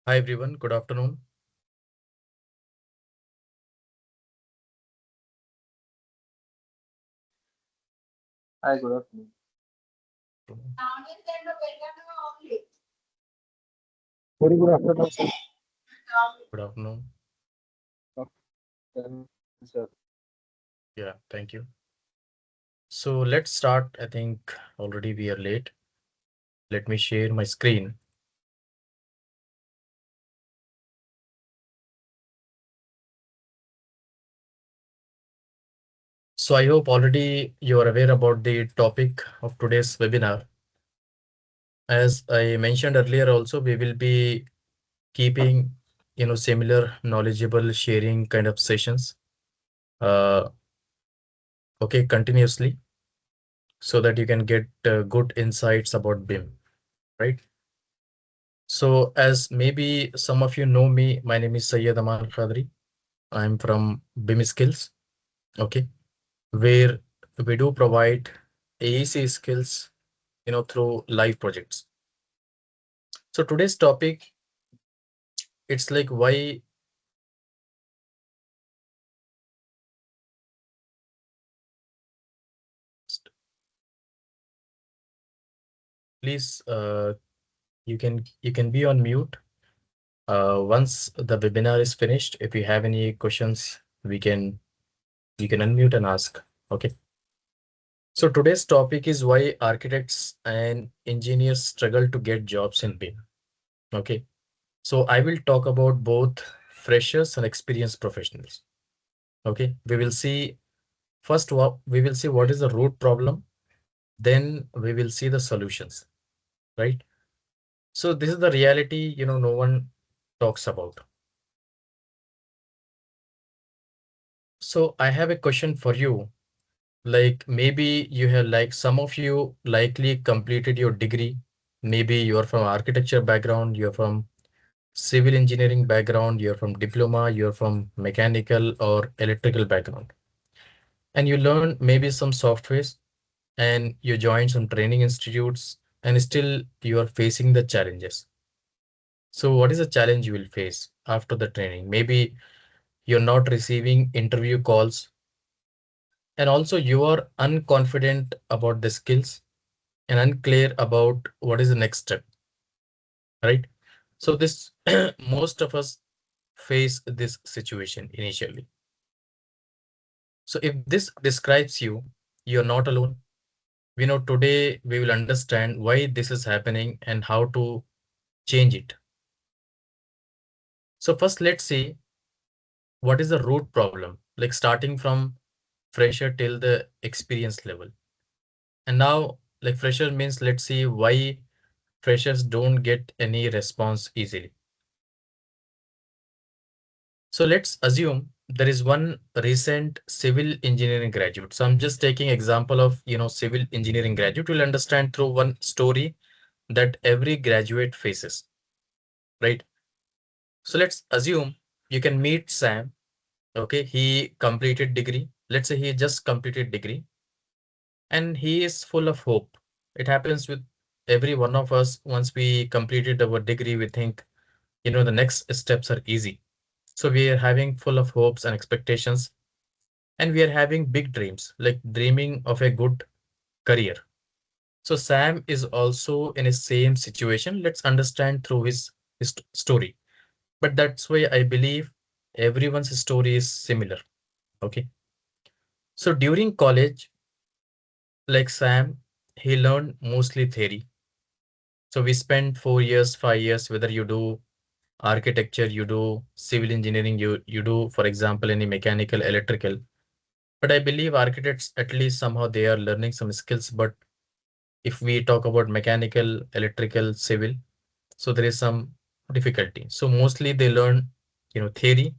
Hi everyone, good afternoon. Hi, good afternoon. Very good afternoon, sir. Good afternoon. Afternoon, sir. Yeah, thank you. So let's start. I think already we are late. Let me share my screen. So I hope already you are aware about the topic of today's webinar. As I mentioned earlier, also we will be keeping similar knowledgeable sharing kind of sessions. Uh, okay, continuously, so that you can get good insights about BIM, right? So as maybe some of you know me, my name is Syed Aman Khadri. I'm from BIM Skills, okay, where we do provide AEC skills, through live projects. So today's topic, it's like why. Please, you can be on mute. Once the webinar is finished, if you have any questions, you can unmute and ask. Okay. So today's topic is why architects and engineers struggle to get jobs in BIM. Okay. So I will talk about both freshers and experienced professionals. Okay. We will see first what we will see what is the root problem, then we will see the solutions, right? So this is the reality, no one talks about. So I have a question for you. Like maybe you have like some of you likely completed your degree. Maybe you're from architecture background, you're from civil engineering background, you're from diploma, you're from mechanical or electrical background. And you learn maybe some softwares and you join some training institutes and still you are facing the challenges. So what is the challenge you will face after the training? Maybe you're not receiving interview calls and also you are unconfident about the skills and unclear about what is the next step, right? So this most of us face this situation initially. So if this describes you, you're not alone. We know today we will understand why this is happening and how to change it. So first, let's see what is the root problem, like starting from fresher till the experience level. And now, like fresher means let's see why freshers don't get any response easily. So let's assume there is one recent civil engineering graduate. So I'm just taking example of, civil engineering graduate. Will understand through one story that every graduate faces, right? So let's assume you can meet Sam. Okay, he completed degree. Let's say he just completed degree and he is full of hope. It happens with every one of us. Once we completed our degree, we think, the next steps are easy. So we are having full of hopes and expectations and we are having big dreams, like dreaming of a good career. So Sam is also in a same situation. Let's understand through his story. But that's why I believe everyone's story is similar. Okay. So during college, like Sam, he learned mostly theory. So we spent 4 years, 5 years, whether you do architecture, you do civil engineering, you do, for example, any mechanical, electrical. But I believe architects, at least somehow they are learning some skills. But if we talk about mechanical, electrical, civil, so there is some difficulty. So mostly they learn, theory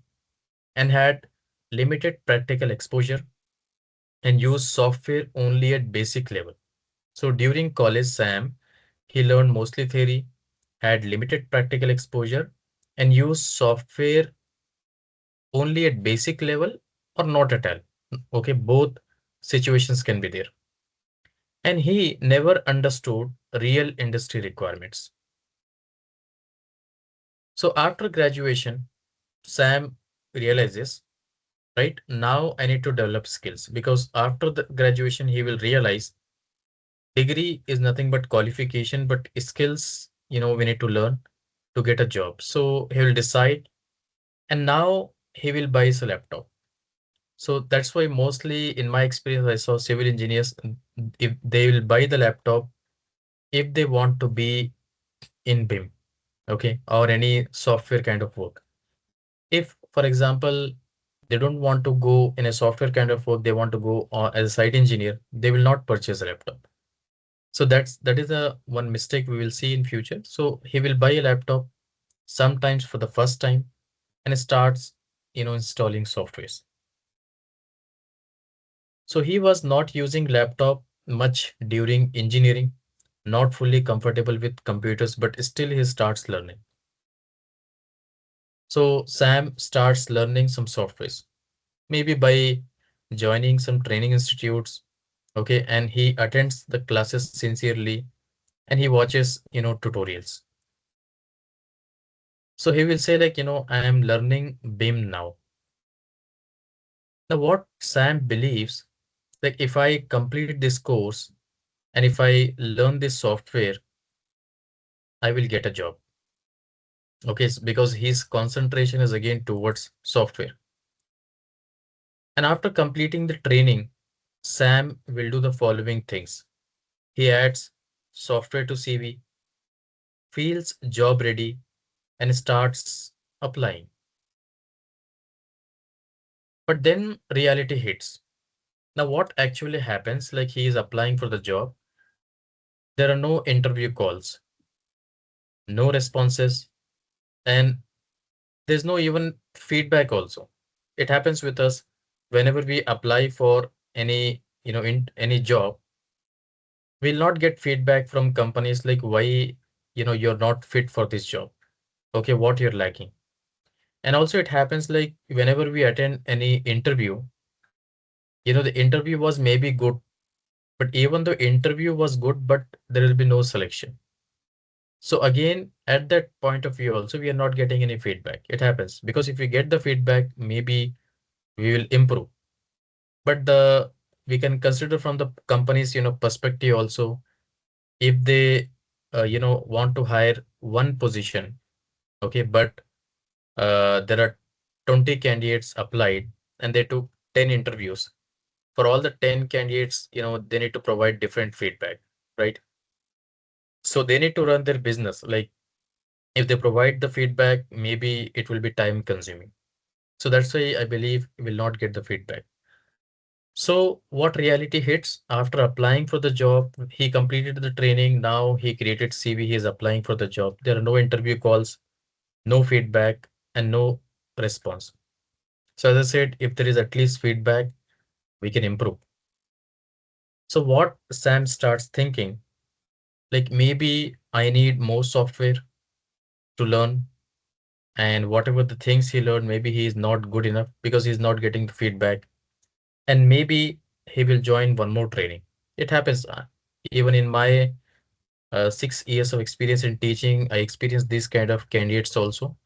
and had limited practical exposure and use software only at basic level. So during college, Sam, he learned mostly theory, had limited practical exposure, and used software only at basic level or not at all. Okay, both situations can be there. And he never understood real industry requirements. So after graduation, Sam realizes, right, now I need to develop skills, because after the graduation, he will realize degree is nothing but qualification, but skills, we need to learn to get a job. So he will decide, and now he will buy his laptop. So that's why mostly in my experience, I saw civil engineers, if they will buy the laptop if they want to be in BIM, okay, or any software kind of work. If, for example, they don't want to go in a software kind of work, they want to go as a site engineer, they will not purchase a laptop. So that is a one mistake we will see in future. So he will buy a laptop sometimes for the first time and starts, installing softwares. So he was not using laptop much during engineering, not fully comfortable with computers, but still he starts learning. So Sam starts learning some softwares, maybe by joining some training institutes, okay, and he attends the classes sincerely and he watches, tutorials. So he will say like, I am learning BIM now. Now what Sam believes, like if I complete this course and if I learn this software, I will get a job. Okay, because his concentration is again towards software. And after completing the training, Sam will do the following things. He adds software to CV, feels job ready, and starts applying. But then reality hits. Now, what actually happens? Like he is applying for the job. There are no interview calls, no responses, and there's no even feedback also. It happens with us whenever we apply for any, in any job, we'll not get feedback from companies like why, you're not fit for this job. Okay, what you're lacking. And also it happens like whenever we attend any interview, the interview was maybe good, but even though interview was good, but there will be no selection. So again, at that point of view also, we are not getting any feedback. It happens because if we get the feedback, maybe we will improve. But we can consider from the company's, perspective also, if they, want to hire one position, okay, but there are 20 candidates applied and they took 10 interviews. For all the 10 candidates, they need to provide different feedback, right? So they need to run their business. Like if they provide the feedback, maybe it will be time consuming. So that's why I believe we will not get the feedback. So what reality hits after applying for the job, he completed the training. Now he created CV, he is applying for the job. There are no interview calls, no feedback, and no response. So as I said, if there is at least feedback, we can improve. So what Sam starts thinking, like maybe I need more software to learn, and whatever the things he learned, maybe he is not good enough because he's not getting the feedback. And maybe he will join one more training. It happens even in my 6 years of experience in teaching, I experienced this kind of candidates also.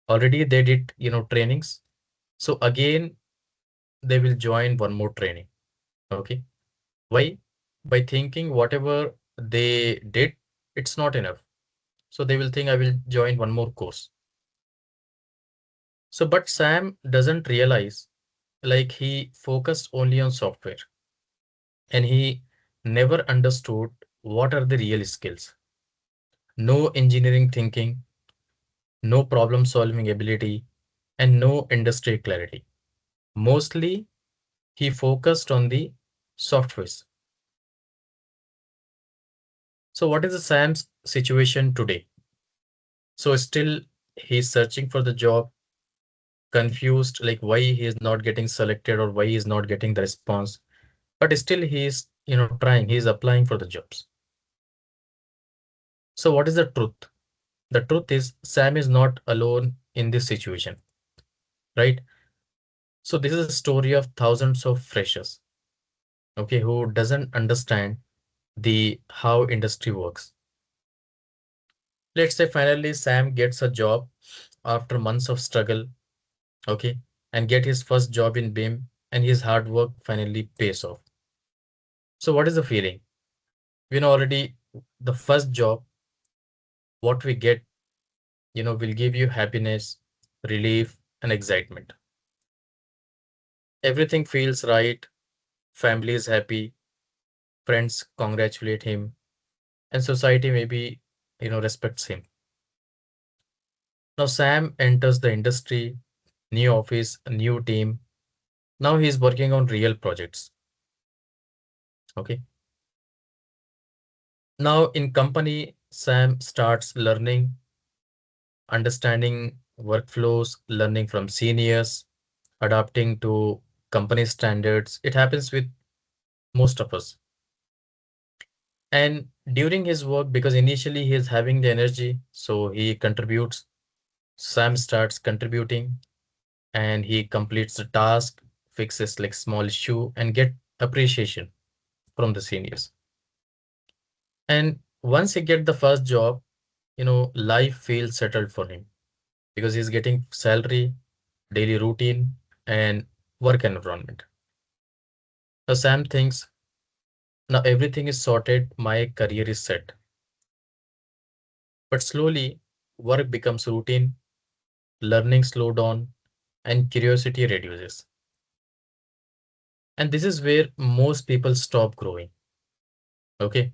Already they did, trainings. So again, they will join one more training. Okay. Why? By thinking whatever they did, it's not enough. So they will think I will join one more course. So, but Sam doesn't realize like he focused only on software and he never understood what are the real skills. No engineering thinking, no problem solving ability, and no industry clarity. Mostly he focused on the softwares. So what is the Sam's situation today? So still he's searching for the job, confused like why he is not getting selected or why he is not getting the response. But still he is, trying, he is applying for the jobs. So what is the truth? The truth is Sam is not alone in this situation, right? So this is a story of thousands of freshers, okay, who doesn't understand the how industry works. Let's say finally Sam gets a job after months of struggle, okay, and get his first job in BIM, and his hard work finally pays off. So what is the feeling? We know already the first job, what we get, will give you happiness, relief, and excitement. Everything feels right, family is happy, friends congratulate him, and society maybe, respects him. Now Sam enters the industry, new office, a new team. Now he's working on real projects. Okay. Now in company, Sam starts learning, understanding workflows, learning from seniors, adapting to company standards. It happens with most of us. And during his work, because initially he is having the energy, so he contributes. Sam starts contributing and he completes the task, fixes like small issue and get appreciation from the seniors. And once he get the first job, life feels settled for him because he's getting salary, daily routine, and work environment. Now Sam thinks, now everything is sorted, my career is set. But slowly, work becomes routine, learning slow down, and curiosity reduces. And this is where most people stop growing. Okay.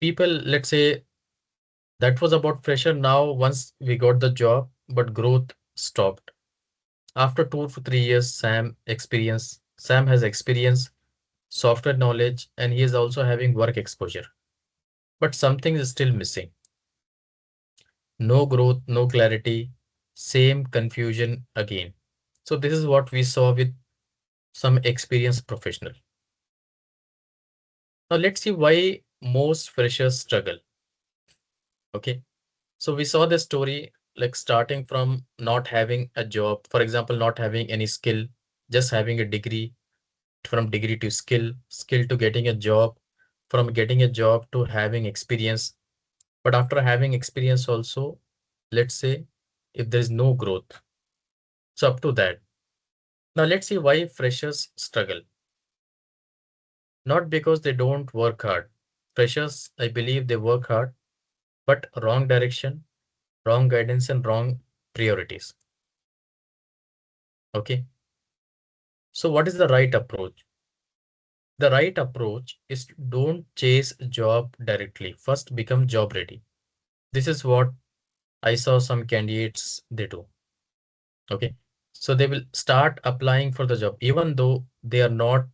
People, let's say that was about fresher. Now, once we got the job, but growth stopped. After 2 to 3 years, Sam has experience, software knowledge, and he is also having work exposure. But something is still missing. No growth, no clarity, same confusion again. So this is what we saw with some experienced professional. Now let's see why most freshers struggle. Okay. So we saw the story like starting from not having a job, for example, not having any skill, just having a degree, from degree to skill, skill to getting a job, from getting a job to having experience. But after having experience also, let's say if there is no growth. So up to that. Now let's see why freshers struggle. Not because they don't work hard. Freshers, I believe they work hard, but wrong direction, wrong guidance, and wrong priorities. Okay. So what is the right approach? The right approach is to don't chase job directly. First become job ready. This is what I saw some candidates they do. Okay. So they will start applying for the job, even though they are not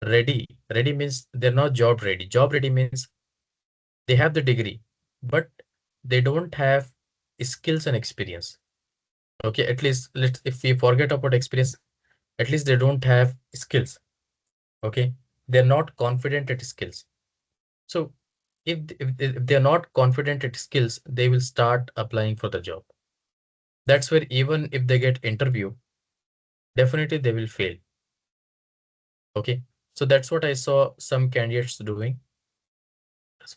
ready. Ready means they're not job ready. Job ready means they have the degree, but they don't have skills and experience. Okay. At least let's, if we forget about experience, at least they don't have skills. Okay. They're not confident at skills. So if they're not confident at skills, they will start applying for the job. That's where even if they get interview, definitely they will fail. Okay. So that's what I saw some candidates doing.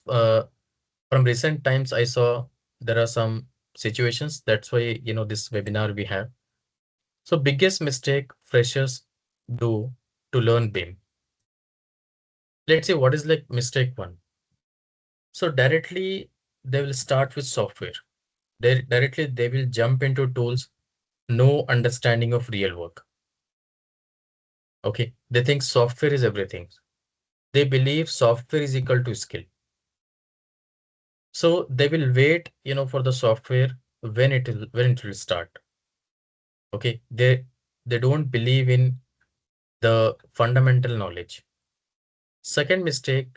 Uh, from recent times, I saw there are some situations. That's why, this webinar we have. So biggest mistake freshers do to learn BIM. Let's see what is like mistake one. So directly they will start with software. Directly they will jump into tools, no understanding of real work. Okay. They think software is everything. They believe software is equal to skill. So they will wait, for the software when it will start. Okay. They don't believe in the fundamental knowledge. Second mistake,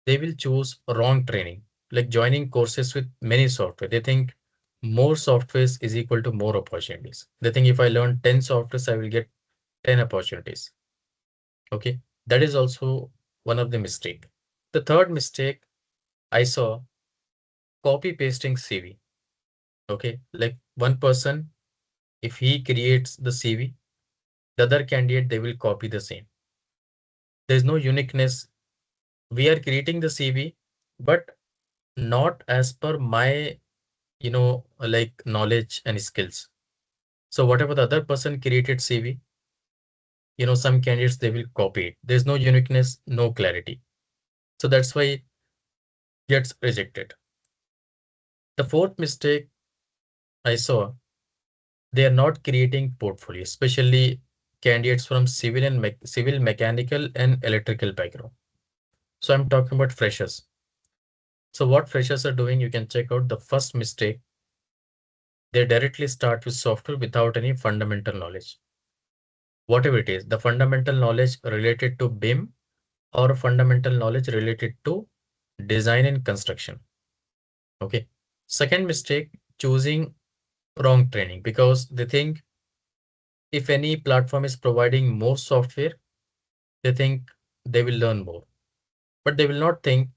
they will choose wrong training, like joining courses with many software. They think more softwares is equal to more opportunities. They think if I learn 10 softwares, I will get 10 opportunities. Okay. That is also one of the mistake. The third mistake I saw, copy pasting CV. Okay. Like one person, if he creates the CV, the other candidate, they will copy the same. There's no uniqueness. We are creating the CV, but not as per my like knowledge and skills. So whatever the other person created CV, some candidates they will copy it. There's no uniqueness, no clarity. So that's why it gets rejected. The fourth mistake I saw, they are not creating portfolio, especially candidates from civil, mechanical, and electrical background. So I'm talking about freshers. So what freshers are doing, you can check out the first mistake. They directly start with software without any fundamental knowledge. Whatever it is, the fundamental knowledge related to BIM or fundamental knowledge related to design and construction. Okay. Second mistake, choosing wrong training because they think if any platform is providing more software, they think they will learn more. But they will not think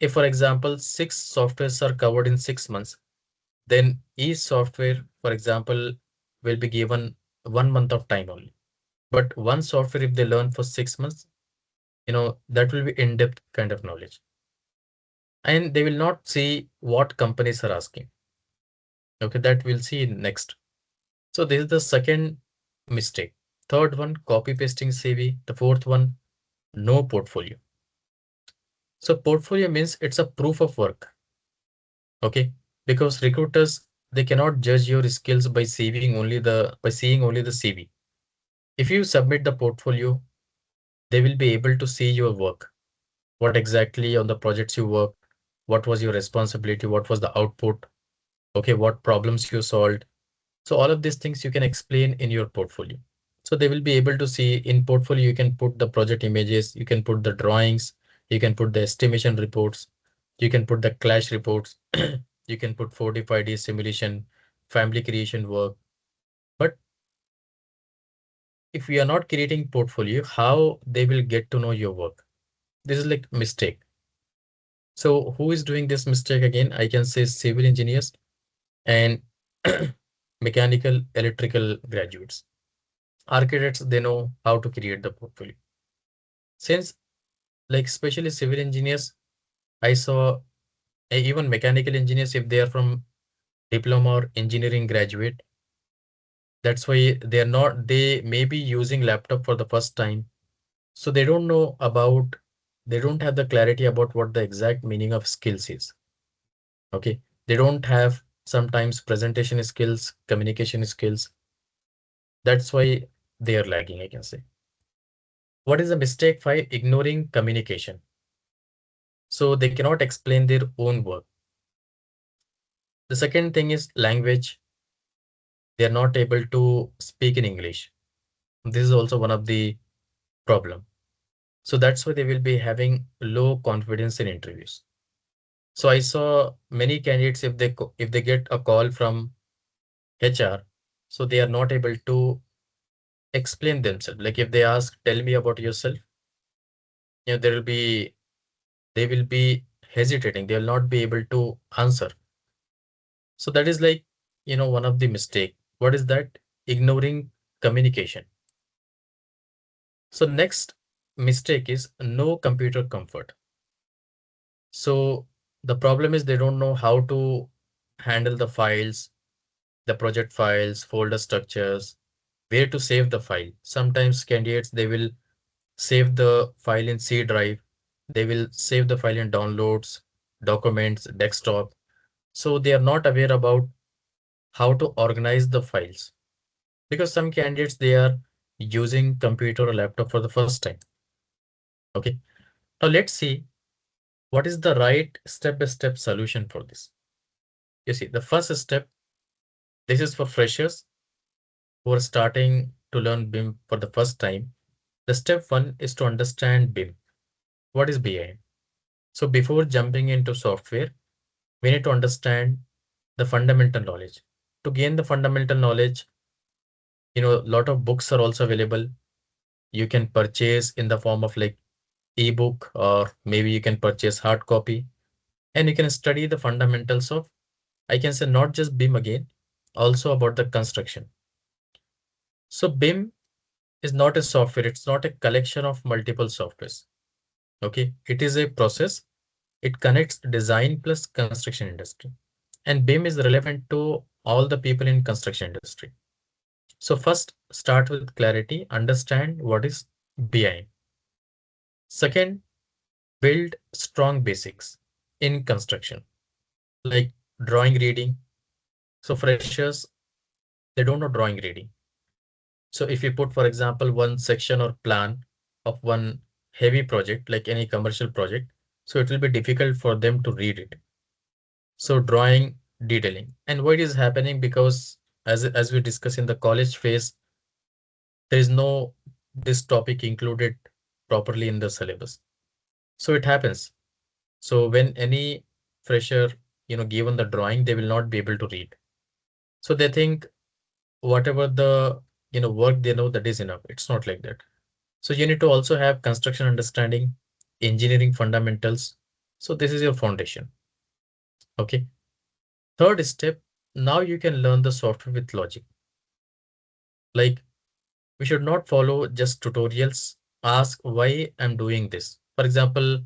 if, for example, six softwares are covered in 6 months, then each software, for example, will be given 1 month of time only. But one software, if they learn for 6 months, that will be in-depth kind of knowledge. And they will not see what companies are asking. Okay, that we'll see next. So this is the second mistake. Third one, copy pasting CV. The fourth one, no portfolio. So portfolio means it's a proof of work. Okay, because recruiters they cannot judge your skills by seeing only the CV. If you submit the portfolio, they will be able to see your work. What exactly on the projects you worked, what was your responsibility, what was the output, okay, what problems you solved. So all of these things you can explain in your portfolio. So they will be able to see in portfolio, you can put the project images, you can put the drawings, you can put the estimation reports, you can put the clash reports, you can put 45D simulation, family creation work. But if we are not creating portfolio, how they will get to know your work? This is like mistake. So who is doing this mistake again? I can say civil engineers and mechanical, electrical graduates. Architects, they know how to create the portfolio. Since like especially civil engineers, I saw even mechanical engineers, if they are from diploma or engineering graduate, that's why they may be using laptop for the first time. So they don't know about, they don't have the clarity about what the exact meaning of skills is. Okay. They don't have sometimes presentation skills, communication skills. That's why they are lagging, I can say. What is the mistake? Five, ignoring communication. So they cannot explain their own work. The second thing is language. They are not able to speak in English. This is also one of the problem. So that's why they will be having low confidence in interviews. So I saw many candidates, if they get a call from HR, so they are not able to explain themselves. Like if they ask, tell me about yourself, there will be they will be hesitating. They will not be able to answer. So that is like, one of the mistake. What is that? Ignoring communication. So next mistake is no computer comfort. So the problem is they don't know how to handle the files, the project files, folder structures, where to save the file. Sometimes candidates, they will save the file in C drive. They will save the file in downloads, documents, desktop. So they are not aware about how to organize the files because some candidates, they are using computer or laptop for the first time. Okay. Now let's see what is the right step-by-step solution for this. You see, the first step, this is for freshers who are starting to learn BIM for the first time. The step one is to understand BIM. What is BIM? So before jumping into software, we need to understand the fundamental knowledge. To gain the fundamental knowledge, a lot of books are also available. You can purchase in the form of like ebook, or maybe you can purchase hard copy, and you can study the fundamentals of, I can say, not just BIM again, also about the construction. So BIM is not a software. It's not a collection of multiple softwares. Okay. It is a process. It connects design plus construction industry. And BIM is relevant to all the people in construction industry. So first, start with clarity, understand what is BIM. Second, build strong basics in construction, like drawing reading. So freshers, they don't know drawing reading. So if you put, for example, one section or plan of one heavy project, like any commercial project, so it will be difficult for them to read it. So drawing, detailing. And what is happening, because as we discuss in the college phase, there is no this topic included properly in the syllabus. So it happens. So when any fresher, given the drawing, they will not be able to read. So they think whatever the work they know, that is enough. It's not like that. So you need to also have construction understanding, engineering fundamentals. So this is your foundation. Okay. Third step, now you can learn the software with logic. Like, we should not follow just tutorials. Ask why I'm doing this. For example,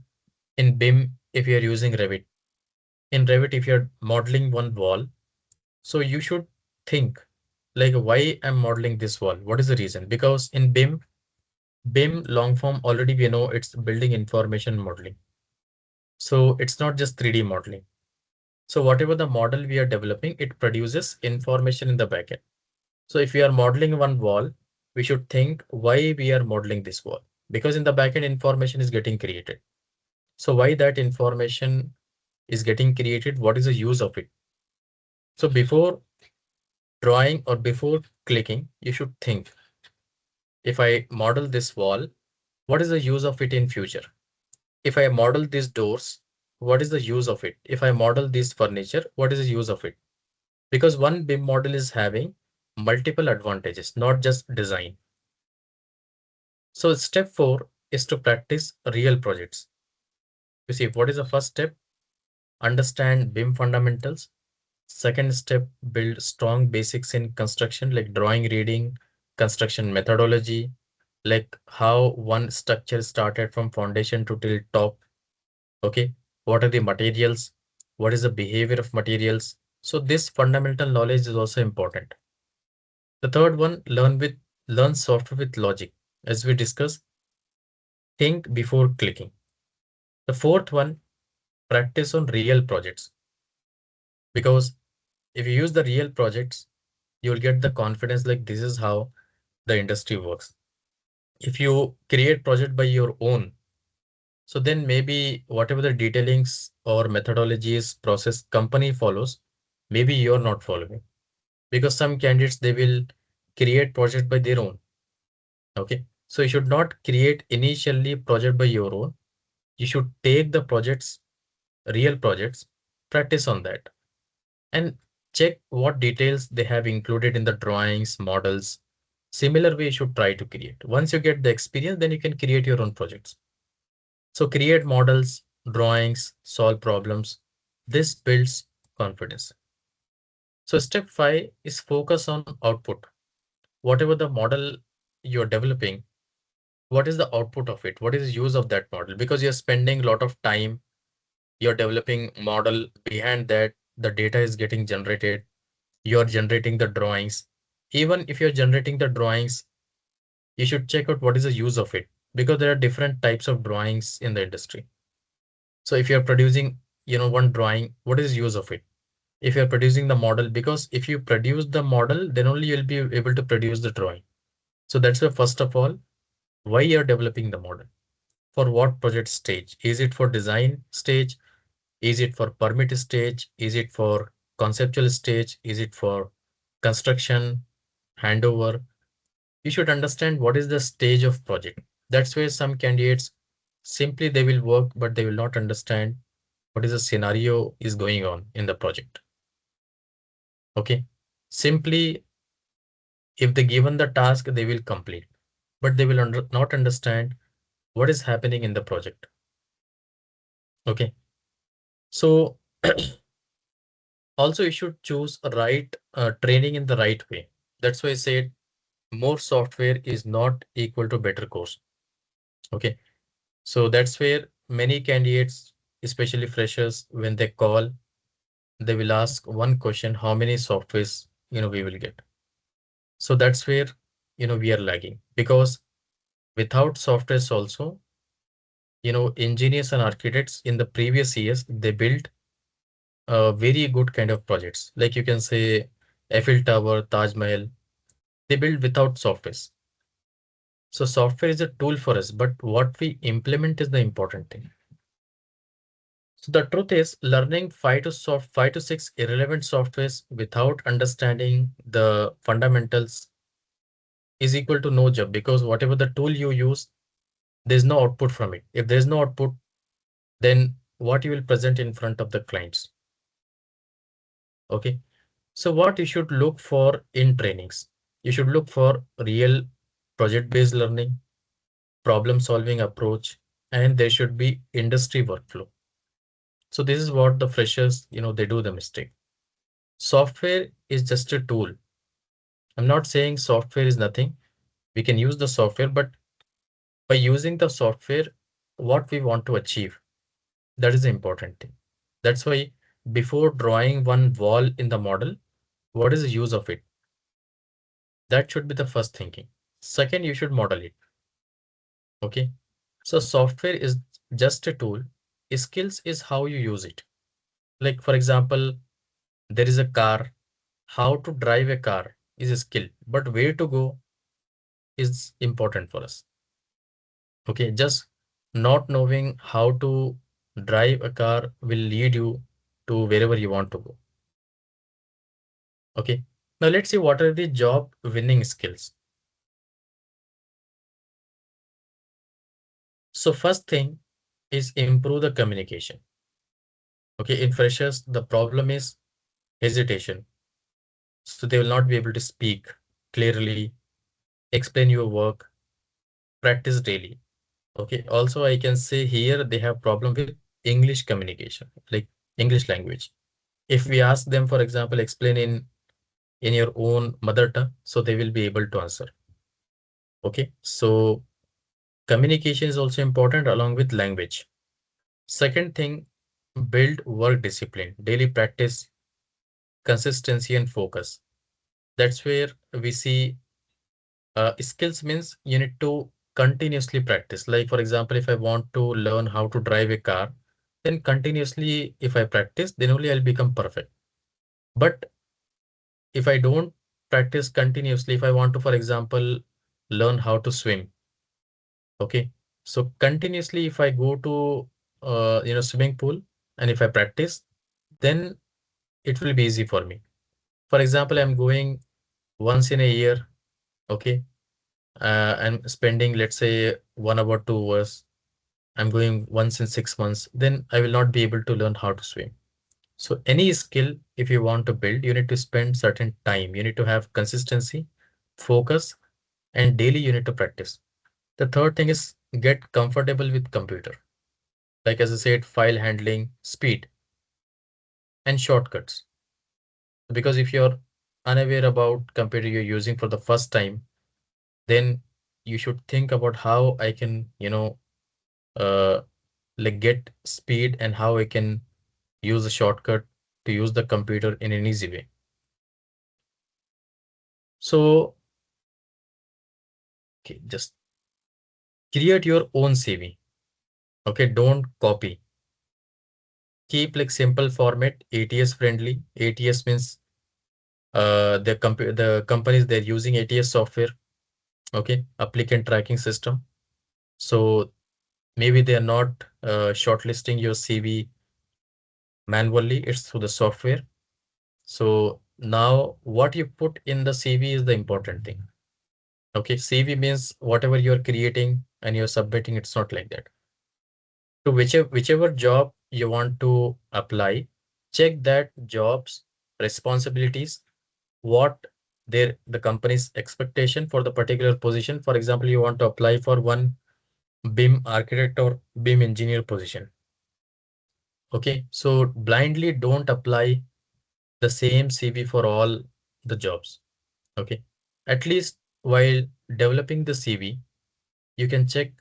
in BIM, if you're using Revit, in Revit, if you're modeling one wall, so you should think like, why I'm modeling this wall? What is the reason? Because in BIM long form, already we know it's building information modeling. So it's not just 3D modeling. So whatever the model we are developing, it produces information in the backend. So if we are modeling one wall, we should think why we are modeling this wall, because in the backend information is getting created. So why that information is getting created? What is the use of it? So before drawing or before clicking, you should think, if I model this wall, what is the use of it in future? If I model these doors, what is the use of it? If I model this furniture, what is the use of it? Because one BIM model is having multiple advantages, not just design. So step 4 is to practice real projects. You see, what is the first step? Understand BIM fundamentals. Second step, build strong basics in construction, like drawing reading, construction methodology, like how one structure started from foundation to till top. Okay. What are the materials? What is the behavior of materials? So this fundamental knowledge is also important. The third one, learn software with logic. As we discussed, think before clicking. The fourth one, practice on real projects. Because if you use the real projects, you'll get the confidence, like this is how the industry works. If you create project by your own, so then maybe whatever the detailings or methodologies process company follows, maybe you're not following. Because some candidates, they will create project by their own. Okay. So you should not create initially project by your own. You should take the projects, real projects, practice on that, and check what details they have included in the drawings, models. Similar way you should try to create. Once you get the experience, then you can create your own projects. So create models, drawings, solve problems. This builds confidence. So step 5 is focus on output. Whatever the model you're developing, what is the output of it? What is the use of that model? Because you're spending a lot of time, you're developing model, behind that the data is getting generated, you're generating the drawings. Even if you're generating the drawings, you should check out what is the use of it, because there are different types of drawings in the industry. So if you're producing, one drawing, what is the use of it? If you're producing the model, because if you produce the model, then only you'll be able to produce the drawing. So that's why, first of all, why you're developing the model, for what project stage? Is it for design stage? Is it for permit stage? Is it for conceptual stage? Is it for construction, handover? You should understand what is the stage of project. That's where some candidates, simply they will work, but they will not understand what is the scenario is going on in the project. Okay. Simply, if they given the task, they will complete, but they will not understand what is happening in the project. Okay. So also you should choose a right training in the right way. That's why I said more software is not equal to better course. Okay. So that's where many candidates, especially freshers, when they call, they will ask one question, how many softwares, we will get. So that's where, we are lagging, because without softwares also, engineers and architects in the previous years, they built very good kind of projects. Like you can say Eiffel Tower, Taj Mahal, they build without softwares. So software is a tool for us, but what we implement is the important thing. So the truth is, learning five to six irrelevant softwares without understanding the fundamentals is equal to no job, because whatever the tool you use, there's no output from it. If there's no output, then what you will present in front of the clients. Okay. So what you should look for in trainings? You should look for real project-based learning, problem-solving approach, and there should be industry workflow. So this is what the freshers, they do the mistake. Software is just a tool. I'm not saying software is nothing. We can use the software, but by using the software, what we want to achieve, that is the important thing. That's why before drawing one wall in the model, what is the use of it? That should be the first thinking. Second, you should model it. Okay. So software is just a tool. Skills is how you use it. Like for example, there is a car. How to drive a car is a skill, but where to go is important for us. Okay. Just not knowing how to drive a car will lead you to wherever you want to go. Okay. Now let's see what are the job winning skills. So first thing is improve the communication. Okay. In freshers, the problem is hesitation. So they will not be able to speak clearly, explain your work, practice daily. Okay. Also, I can say here they have problem with English communication, like English language. If we ask them, for example, explain in your own mother tongue, so they will be able to answer. Okay. So communication is also important along with language. Second thing, build work discipline, daily practice, consistency and focus. That's where we see skills means you need to continuously practice. Like for example, if I want to learn how to drive a car, then continuously if I practice, then only I'll become perfect. But if I don't practice continuously, if I want to, for example, learn how to swim, okay. So continuously, if I go to swimming pool and if I practice, then it will be easy for me. For example, I'm going once in a year, okay. I'm spending, let's say, 1 hour, 2 hours. I'm going once in 6 months, then I will not be able to learn how to swim. So any skill, if you want to build, you need to spend certain time. You need to have consistency, focus, and daily you need to practice. The third thing is get comfortable with computer. Like as I said, file handling, speed, and shortcuts. Because if you're unaware about computer you're using for the first time, then you should think about how I can, uh, like get speed and how I can use a shortcut to use the computer in an easy way. So, okay, just create your own CV. Okay, don't copy. Keep like simple format, ATS friendly. ATS means the companies they're using ATS software. Okay, applicant tracking system. So maybe they are not shortlisting your CV manually. It's through the software. So now what you put in the CV is the important thing. Okay, CV means whatever you're creating and you're submitting, it's not like that. To whichever job you want to apply, check that job's responsibilities, what the company's expectation for the particular position. For example, you want to apply for one BIM architect or BIM engineer position. Okay, so blindly don't apply the same CV for all the jobs. Okay, at least while developing the CV, you can check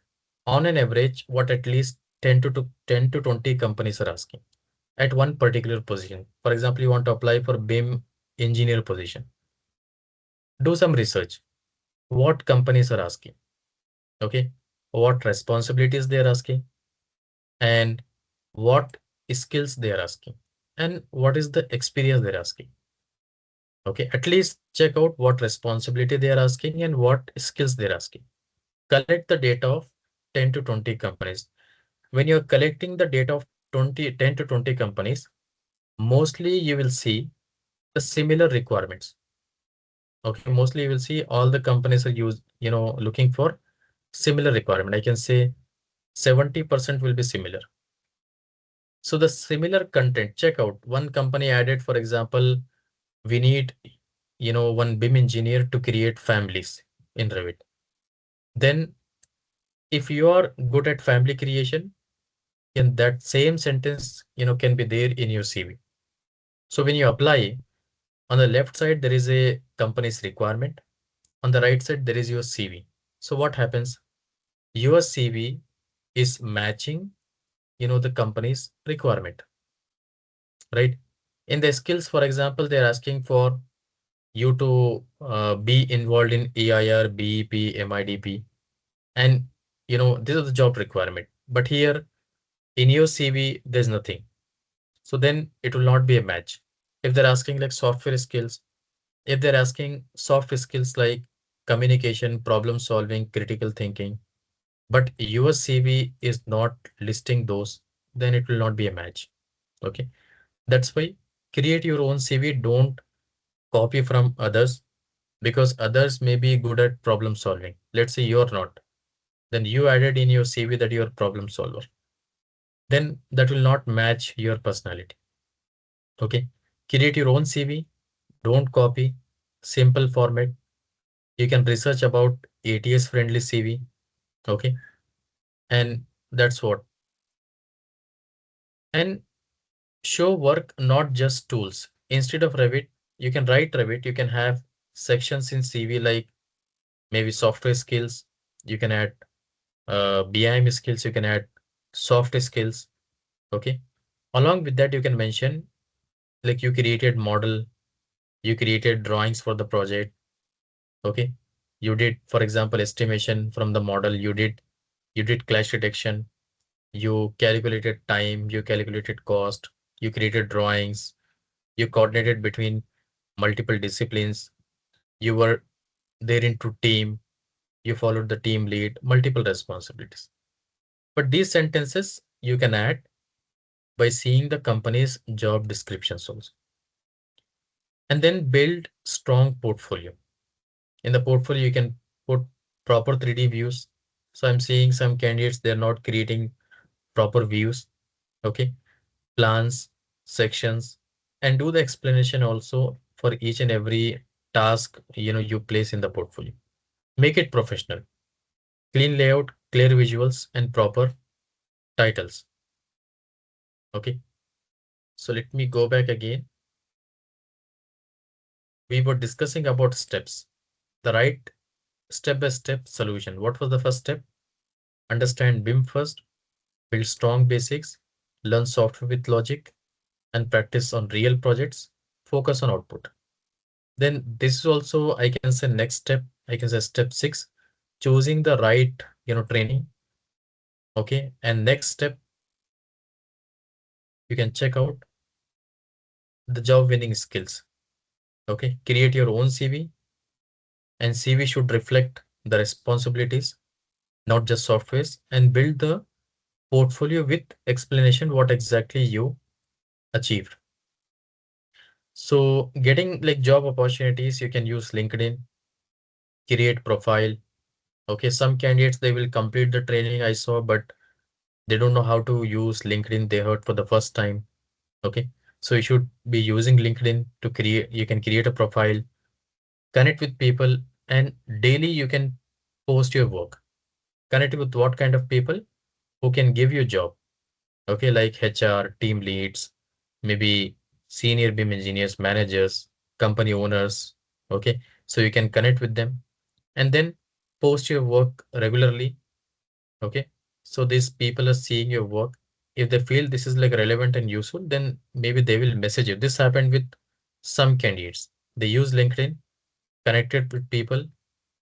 on an average what at least 10 to 20 companies are asking. at one particular position. For example, you want to apply for BIM engineer position. Do some research. What companies are asking? Okay. What responsibilities they are asking, and what skills they are asking, and what is the experience they're asking. Okay. At least check out what responsibility they are asking and what skills they're asking. Collect the data of 10 to 20 companies. When you're collecting the data of 10 to 20 companies, mostly you will see the similar requirements. Okay, mostly you will see all the companies are looking for similar requirement. I can say 70% will be similar. So the similar content, check out one company added, for example, we need, one BIM engineer to create families in Revit. Then if you are good at family creation, then that same sentence, can be there in your CV. So when you apply, on the left side, there is a company's requirement. On the right side, there is your CV. So what happens? Your CV is matching, the company's requirement, right? In the skills, for example, they're asking for you to be involved in EIR, BEP, MIDP, and this is the job requirement. But here in your CV, there's nothing. So then it will not be a match. If they're asking like software skills, if they're asking soft skills like communication, problem solving, critical thinking, but your CV is not listing those, then it will not be a match. Okay. That's why create your own CV. Don't copy from others, because others may be good at problem solving. Let's say you're not. Then you added in your CV that you're a problem solver. Then that will not match your personality. Okay. Create your own CV. Don't copy. Simple format. You can research about ATS friendly CV. Okay. And that's what. And show work, not just tools. Instead of Revit, you can write Revit. You can have sections in CV like maybe software skills. You can add BIM skills. You can add soft skills. Okay. Along with that, you can mention like you created model, you created drawings for the project. Okay. You did, for example, estimation from the model. You did clash detection. You calculated time. You calculated cost. You created drawings. You coordinated between multiple disciplines. You were there into team. You followed the team lead, multiple responsibilities. But these sentences you can add by seeing the company's job descriptions also. And then build strong portfolio. In the portfolio, you can put proper 3D views. So I'm seeing some candidates, they're not creating proper views. Okay. Plans, sections, and do the explanation also for each and every task, you place in the portfolio. Make it professional. Clean layout, clear visuals, and proper titles. Okay. So let me go back again. We were discussing about steps, the right step-by-step solution. What was the first step? Understand BIM first, build strong basics, learn software with logic, and practice on real projects, focus on output. Then this is also, I can say next step, I can say step 6, choosing the right, training. Okay. And next step, you can check out the job winning skills. Okay. Create your own CV, and CV should reflect the responsibilities, not just softwares, and build the portfolio with explanation what exactly you achieved. So getting like job opportunities, you can use LinkedIn, create profile. Okay, some candidates they will complete the training I saw, but they don't know how to use LinkedIn. They heard for the first time. Okay, so you should be using LinkedIn to create. You can create a profile, connect with people, and daily you can post your work. Connect with what kind of people who can give you job. Okay, like HR, team leads, maybe senior BIM engineers, managers, company owners. Okay, so you can connect with them and then post your work regularly. Okay, so these people are seeing your work If they feel this is like relevant and useful, then maybe they will message you. This happened with some candidates. They use LinkedIn, connected with people,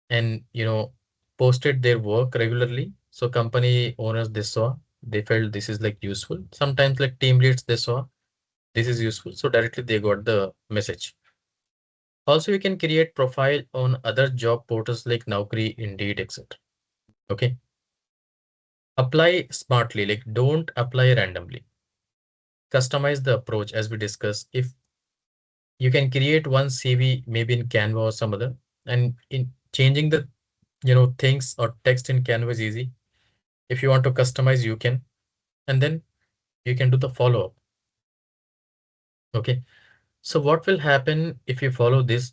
and posted their work regularly. So company owners, they saw, they felt this is like useful. Sometimes like team leads, they saw this is useful, so directly they got the message. Also, you can create profile on other job portals like Naukri, Indeed, etc. Okay. Apply smartly, like don't apply randomly. Customize the approach as we discussed. If you can create one CV maybe in Canva or some other, and in changing the things or text in Canva is easy. If you want to customize, you can, and then you can do the follow up. Okay. So what will happen if you follow this?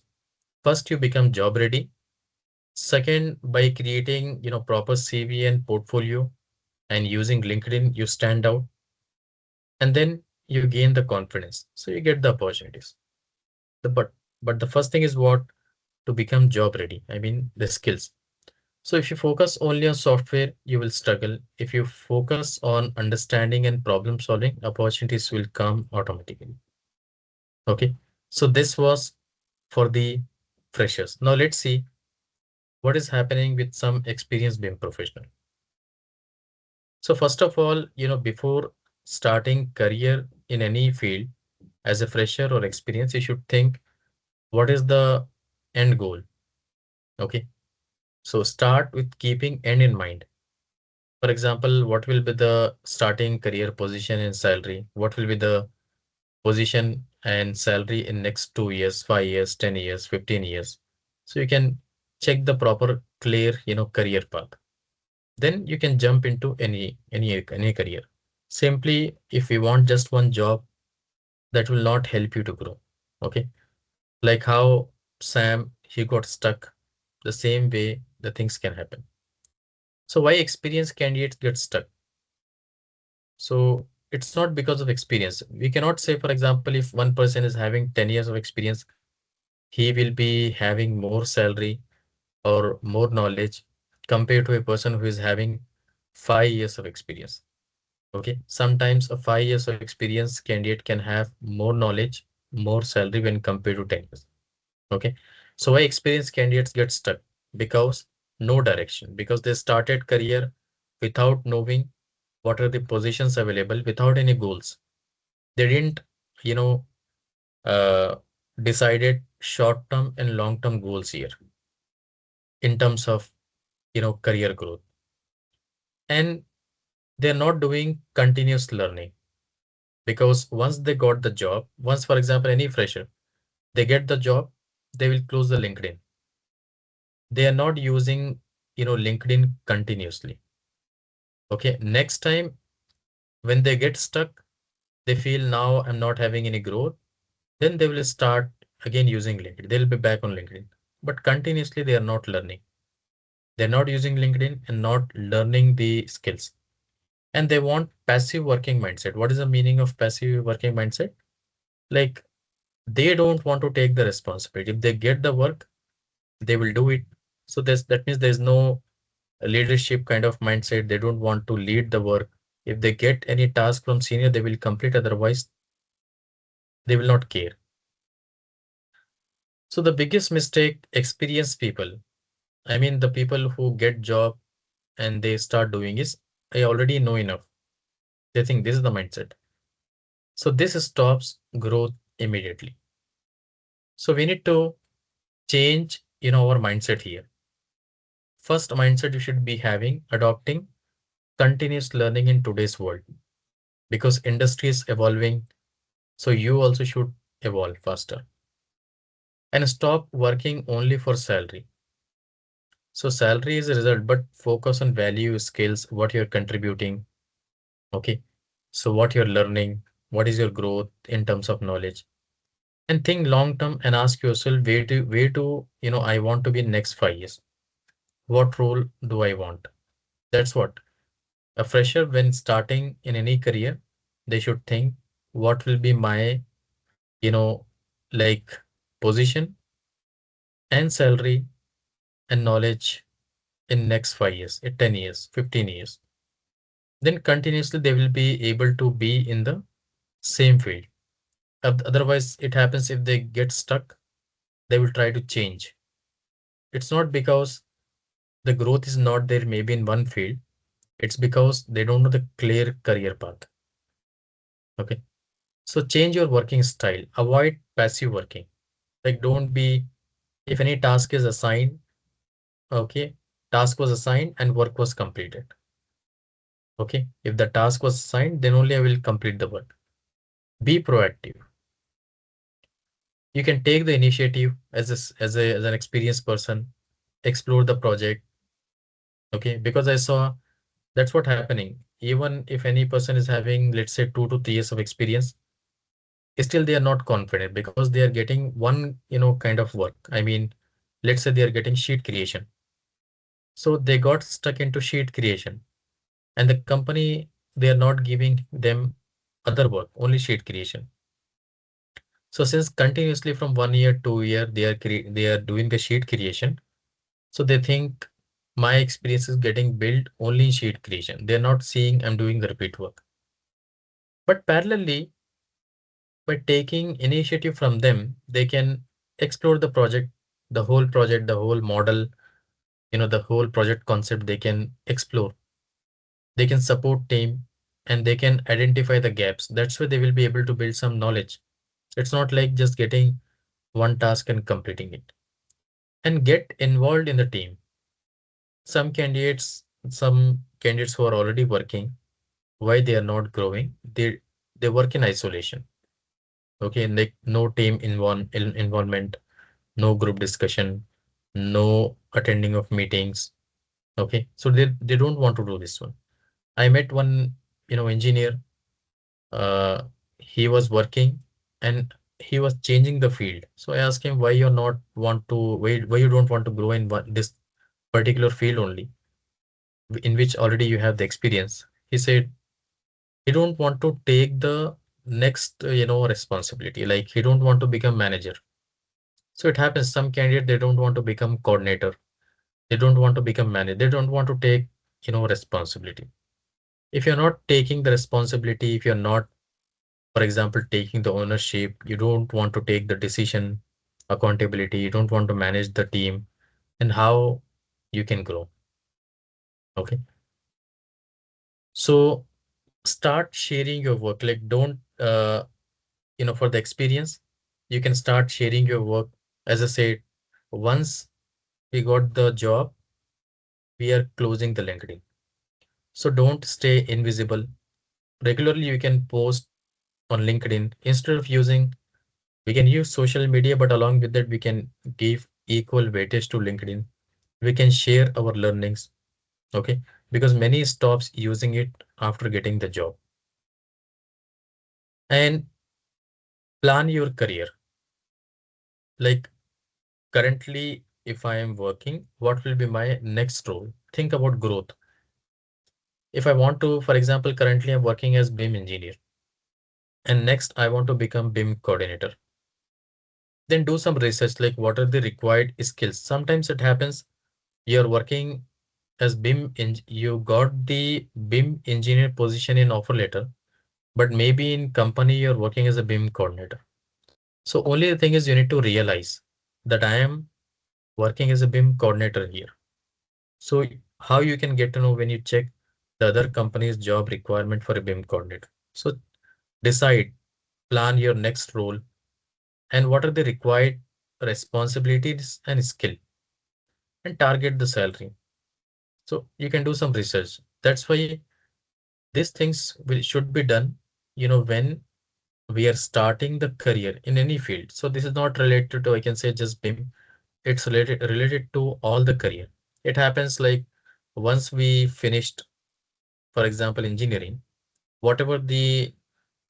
First, you become job ready. Second, by creating proper CV and portfolio and using LinkedIn, you stand out, and then you gain the confidence. So you get the opportunities. The but the first thing is what? To become job ready. I mean the skills. So if you focus only on software, you will struggle. If you focus on understanding and problem solving, opportunities will come automatically. Okay. So this was for the freshers. Now let's see what is happening with some experienced BIM professional. So first of all, before starting career in any field as a fresher or experience, you should think what is the end goal? Okay. So start with keeping end in mind. For example, what will be the starting career position and salary? What will be the position and salary in next 2 years, 5 years, 10 years, 15 years? So you can check the proper clear, career path. Then you can jump into any career. Simply, if you want just one job, that will not help you to grow. Okay. Like how Sam, he got stuck. The same way the things can happen. So why experienced candidates get stuck? So it's not because of experience. We cannot say, for example, if one person is having 10 years of experience, he will be having more salary or more knowledge compared to a person who is having 5 years of experience. Okay. Sometimes a 5 years of experience candidate can have more knowledge, more salary when compared to 10 years. Okay. So why experienced candidates get stuck? Because no direction, because they started career without knowing what are the positions available, without any goals. They didn't, you know, uh, decided short-term and long-term goals here in terms of, career growth. And they're not doing continuous learning because once they got the job, once, for example, any fresher, they get the job, they will close the LinkedIn. They are not using, LinkedIn continuously. Okay. Next time when they get stuck, they feel now I'm not having any growth. Then they will start again using LinkedIn. They'll be back on LinkedIn, but continuously they are not learning. They're not using LinkedIn and not learning the skills. And they want passive working mindset. What is the meaning of passive working mindset? Like they don't want to take the responsibility. If they get the work, they will do it. So that means there's no leadership kind of mindset. They don't want to lead the work. If they get any task from senior, they will complete. Otherwise, they will not care. So the biggest mistake experienced people, I mean the people who get job and they start doing is I already know enough. They think this is the mindset. So this stops growth immediately. So we need to change, our mindset here. First mindset you should be having adopting continuous learning in today's world because industry is evolving. So you also should evolve faster and stop working only for salary. So salary is a result, but focus on value, skills, what you're contributing. Okay. So what you're learning, what is your growth in terms of knowledge, and think long term and ask yourself where to I want to be in next 5 years. What role do I want? That's what a fresher when starting in any career, they should think what will be my, you know, like position and salary and knowledge in next 5 years, in 10 years, 15 years. then continuously they will be able to be in the same field. Otherwise, it happens if they get stuck, they will try to change. It's not because the growth is not there, maybe in one field, it's because they don't know the clear career path. Okay. So change your working style, avoid passive working. Like, don't be, if any task is assigned, okay, task was assigned and work was completed. Okay. If the task was assigned, then only I will complete the work. Be proactive. You can take the initiative as an experienced person, explore the project. Okay. Because I saw that's what happening. Even if any person is having, let's say, 2 to 3 years of experience, still they are not confident because they are getting one, kind of work. I mean, let's say they are getting sheet creation. So they got stuck into sheet creation, and the company, they are not giving them other work, only sheet creation. So since continuously from 1 year, 2 year, they are doing the sheet creation. So they think my experience is getting built only in sheet creation. They're not seeing I'm doing the repeat work. But parallelly, by taking initiative from them, they can explore the project, the whole model, the whole project concept they can explore. They can support team and they can identify the gaps. That's why they will be able to build some knowledge. It's not like just getting one task and completing it. And get involved in the team. Some candidates who are already working, why they are not growing? They work in isolation. Okay, like no team involvement, no group discussion, no attending of meetings. Okay, so they don't want to do this one. I met one, engineer. Uh, he was working and he was changing the field. So I asked him, why you don't want to grow in this particular field only, in which already you have the experience. He said he don't want to take the next, responsibility. Like, he don't want to become manager. So it happens some candidate, they don't want to become coordinator. They don't want to become manager. They don't want to take, responsibility. If you're not taking the responsibility, if you're not, for example, taking the ownership, you don't want to take the decision, accountability, you don't want to manage the team, and how you can grow. Okay. So start sharing your work. Like, don't, for the experience, you can start sharing your work. As I said, once we got the job, we are closing the LinkedIn. So don't stay invisible. Regularly, you can post on LinkedIn instead of using, we can use social media, but along with that, we can give equal weightage to LinkedIn. We can share our learnings. Okay. Because many stops using it after getting the job. And plan your career. Like, currently, if I am working, what will be my next role? Think about growth. If I want to, for example, currently I'm working as BIM engineer, and next I want to become BIM coordinator. Then do some research, like what are the required skills. Sometimes it happens you're working as you got the BIM engineer position in offer letter, but maybe in company you're working as a BIM coordinator. So only the thing is you need to realize that I am working as a BIM coordinator here. So how you can get to know when you check the other company's job requirement for a BIM coordinator. So decide, plan your next role, and what are the required responsibilities and skill, and target the salary. So you can do some research. That's why these things should be done, when we are starting the career in any field. So this is not related to, I can say, just BIM. It's related to all the career. It happens like once we finished, for example, engineering, whatever the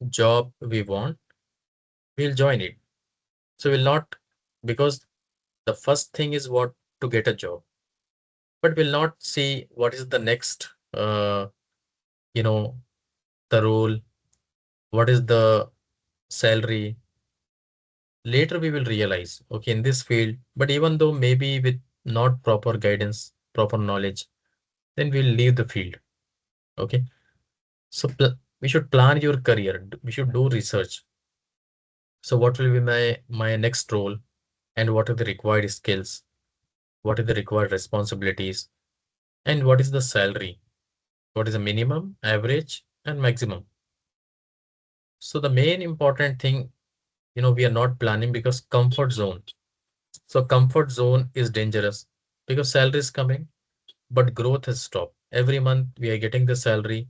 job we want, we'll join it. So we'll not, because the first thing is what, to get a job, but we'll not see what is the next, you know, the role, what is the salary. Later we will realize, okay, in this field, but even though maybe with not proper guidance, proper knowledge, then we'll leave the field. Okay. So we should plan your career. We should do research. So what will be my next role, and what are the required skills? What are the required responsibilities? And what is the salary? What is the minimum, average, and maximum? So the main important thing, we are not planning because comfort zone. So comfort zone is dangerous because salary is coming, but growth has stopped. Every month we are getting the salary,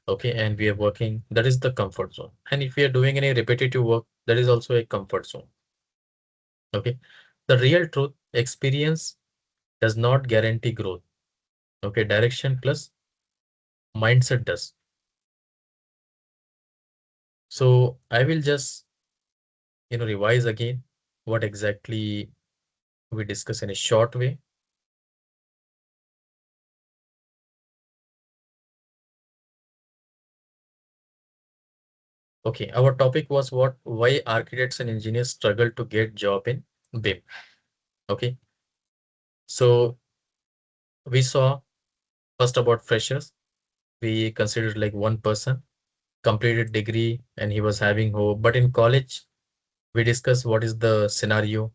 okay, and we are working. That is the comfort zone. And if we are doing any repetitive work, that is also a comfort zone. Okay. The real truth, experience does not guarantee growth. Okay, direction plus mindset does. So I will just, revise again what exactly we discuss in a short way. Okay, our topic was why architects and engineers struggle to get job in BIM. Okay, so we saw first about freshers. We considered like one person completed degree and he was having hope. But in college, we discussed what is the scenario.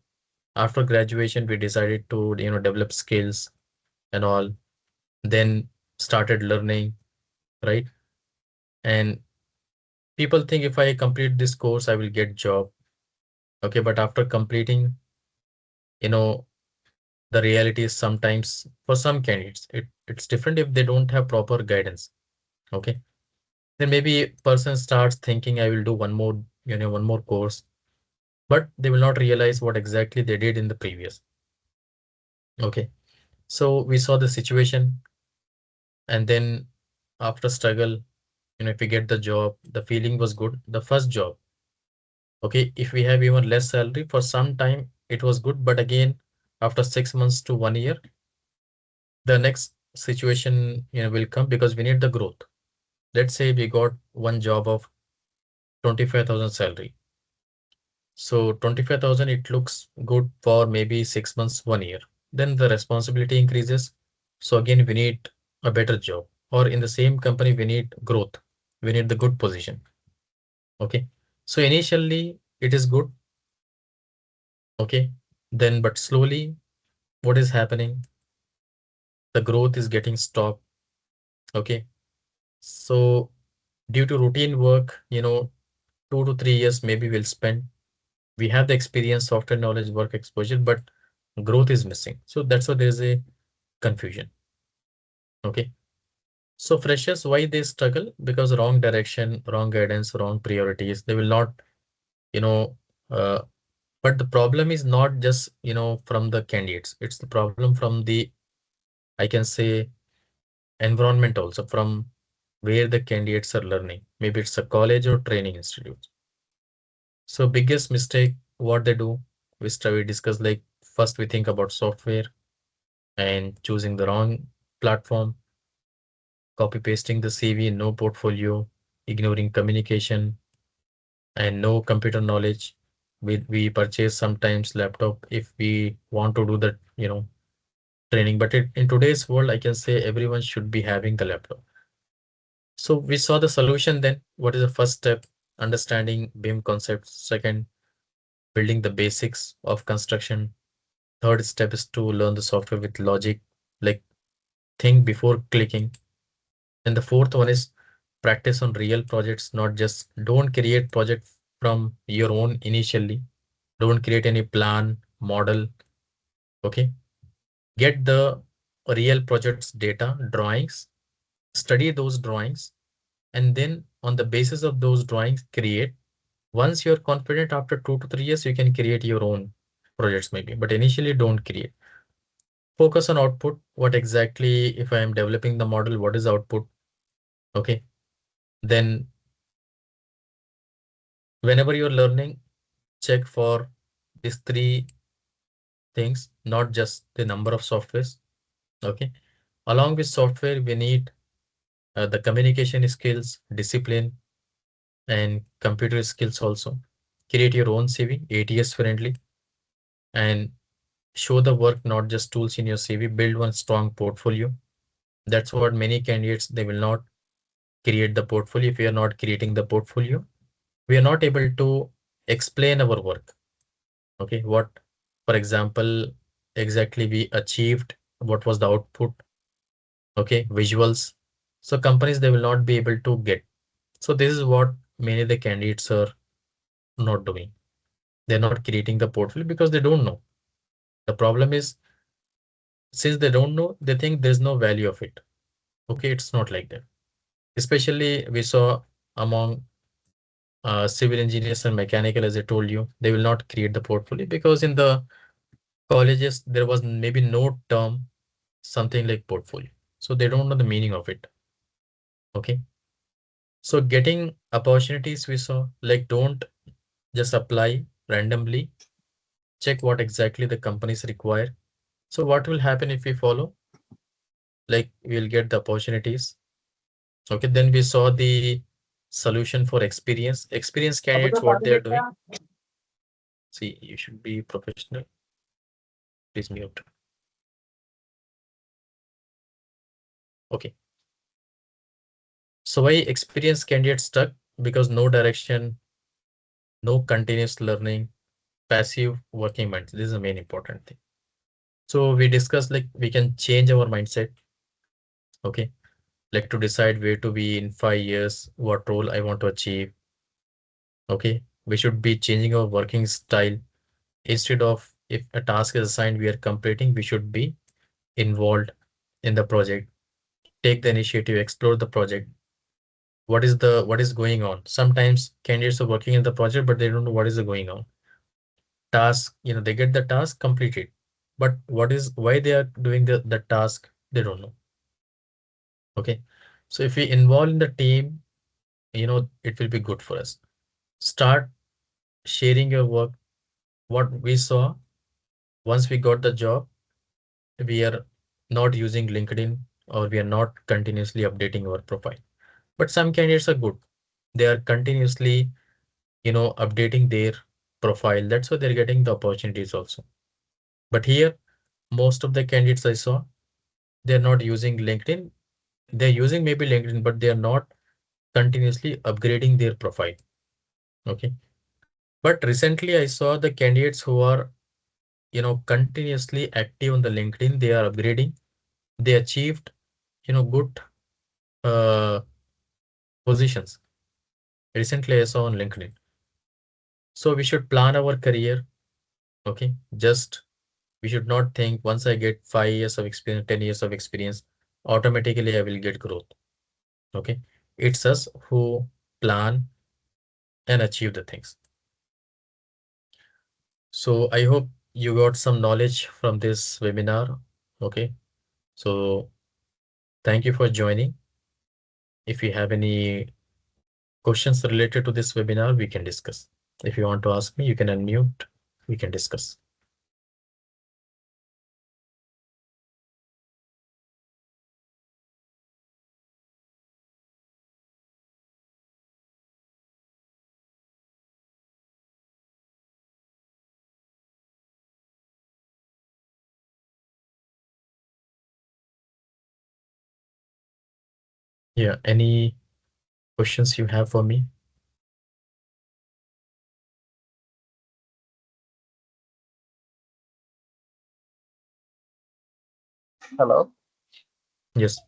After graduation, we decided to develop skills and all. Then started learning, right? And people think if I complete this course, I will get job. Okay, but after completing, you know, the reality is sometimes for some candidates, it's different if they don't have proper guidance. Okay, then maybe a person starts thinking I will do one more course, but they will not realize what exactly they did in the previous. Okay, so we saw the situation, and then after struggle, if we get the job, the feeling was good. The first job, okay, if we have even less salary for some time, it was good, but again, after 6 months to 1 year, the next situation will come because we need the growth. Let's say we got one job of 25,000 salary. So 25,000, it looks good for maybe 6 months, 1 year. Then the responsibility increases. So again, we need a better job. Or in the same company, we need growth. We need the good position. Okay. So initially, it is good. Okay. Then, but slowly, what is happening? The growth is getting stopped. Okay. So due to routine work, 2 to 3 years maybe we'll spend. We have the experience, software knowledge, work exposure, but growth is missing. So that's why there's a confusion. Okay. So freshers, why they struggle? Because wrong direction, wrong guidance, wrong priorities. They will not, you know, uh, but the problem is not just, from the candidates. It's the problem from the, I can say, environment also, from where the candidates are learning. Maybe it's a college or training institute. So biggest mistake, what they do, we discuss like first we think about software and choosing the wrong platform, copy pasting the CV, no portfolio, ignoring communication, and no computer knowledge. We purchase sometimes laptop if we want to do the training, but in today's world, I can say everyone should be having the laptop. So we saw the solution then. What is the first step? Understanding BIM concepts. Second, building the basics of construction. Third step is to learn the software with logic, like think before clicking. And the fourth one is practice on real projects, not just don't create project from your own initially. Don't create any plan, model. Okay. Get the real projects data, drawings, study those drawings, and then on the basis of those drawings, create. Once you're confident, after 2 to 3 years, you can create your own projects maybe, but initially don't create. Focus on output. What exactly, if I am developing the model, what is output? Okay. Then whenever you're learning, check for these three things, not just the number of softwares. Okay. Along with software, we need the communication skills, discipline, and computer skills also. Create your own CV, ATS friendly, and show the work, not just tools in your CV. Build one strong portfolio. That's what many candidates, they will not. create the portfolio. If we are not creating the portfolio, we are not able to explain our work. Okay, what, for example, exactly we achieved, what was the output, okay, visuals. So companies, they will not be able to get. So this is what many of the candidates are not doing. They're not creating the portfolio because they don't know. The problem is, since they don't know, they think there's no value of it. Okay, it's not like that. Especially we saw among civil engineers and mechanical, as I told you, they will not create the portfolio because in the colleges there was maybe no term something like portfolio. So they don't know the meaning of it. Okay. So getting opportunities, we saw, like, don't just apply randomly. Check what exactly the companies require. So what will happen if we follow? Like, we'll get the opportunities. Okay, then we saw the solution for experience. Experienced candidates, what they are doing. See, you should be professional. Please mute. Okay. So why experienced candidates stuck? Because no direction, no continuous learning, passive working mindset. This is the main important thing. So we discussed, like, we can change our mindset. Okay. Like, to decide where to be in 5 years, what role I want to achieve. Okay. We should be changing our working style. Instead of, if a task is assigned, we are completing, we should be involved in the project. Take the initiative, explore the project. What is going on? Sometimes candidates are working in the project, but they don't know what is going on. Task, they get the task completed, but why they are doing the task, they don't know. Okay. So if we involve in the team, it will be good for us. Start sharing your work. What we saw, once we got the job, we are not using LinkedIn, or we are not continuously updating our profile. But some candidates are good. They are continuously, updating their profile. That's why they're getting the opportunities also. But here, most of the candidates I saw, they're not using LinkedIn. They're using maybe LinkedIn, but they are not continuously upgrading their profile. Okay. But recently I saw the candidates who are, continuously active on the LinkedIn. They are upgrading. They achieved, good uh, positions. Recently I saw on LinkedIn. So we should plan our career. Okay. Just, we should not think once I get 5 years of experience, 10 years of experience, automatically I will get growth. Okay. It's us who plan and achieve the things. So I hope you got some knowledge from this webinar. Okay. So thank you for joining. If you have any questions related to this webinar, we can discuss. If you want to ask me, you can unmute. We can discuss. Yeah. Any questions you have for me? Hello. Yes.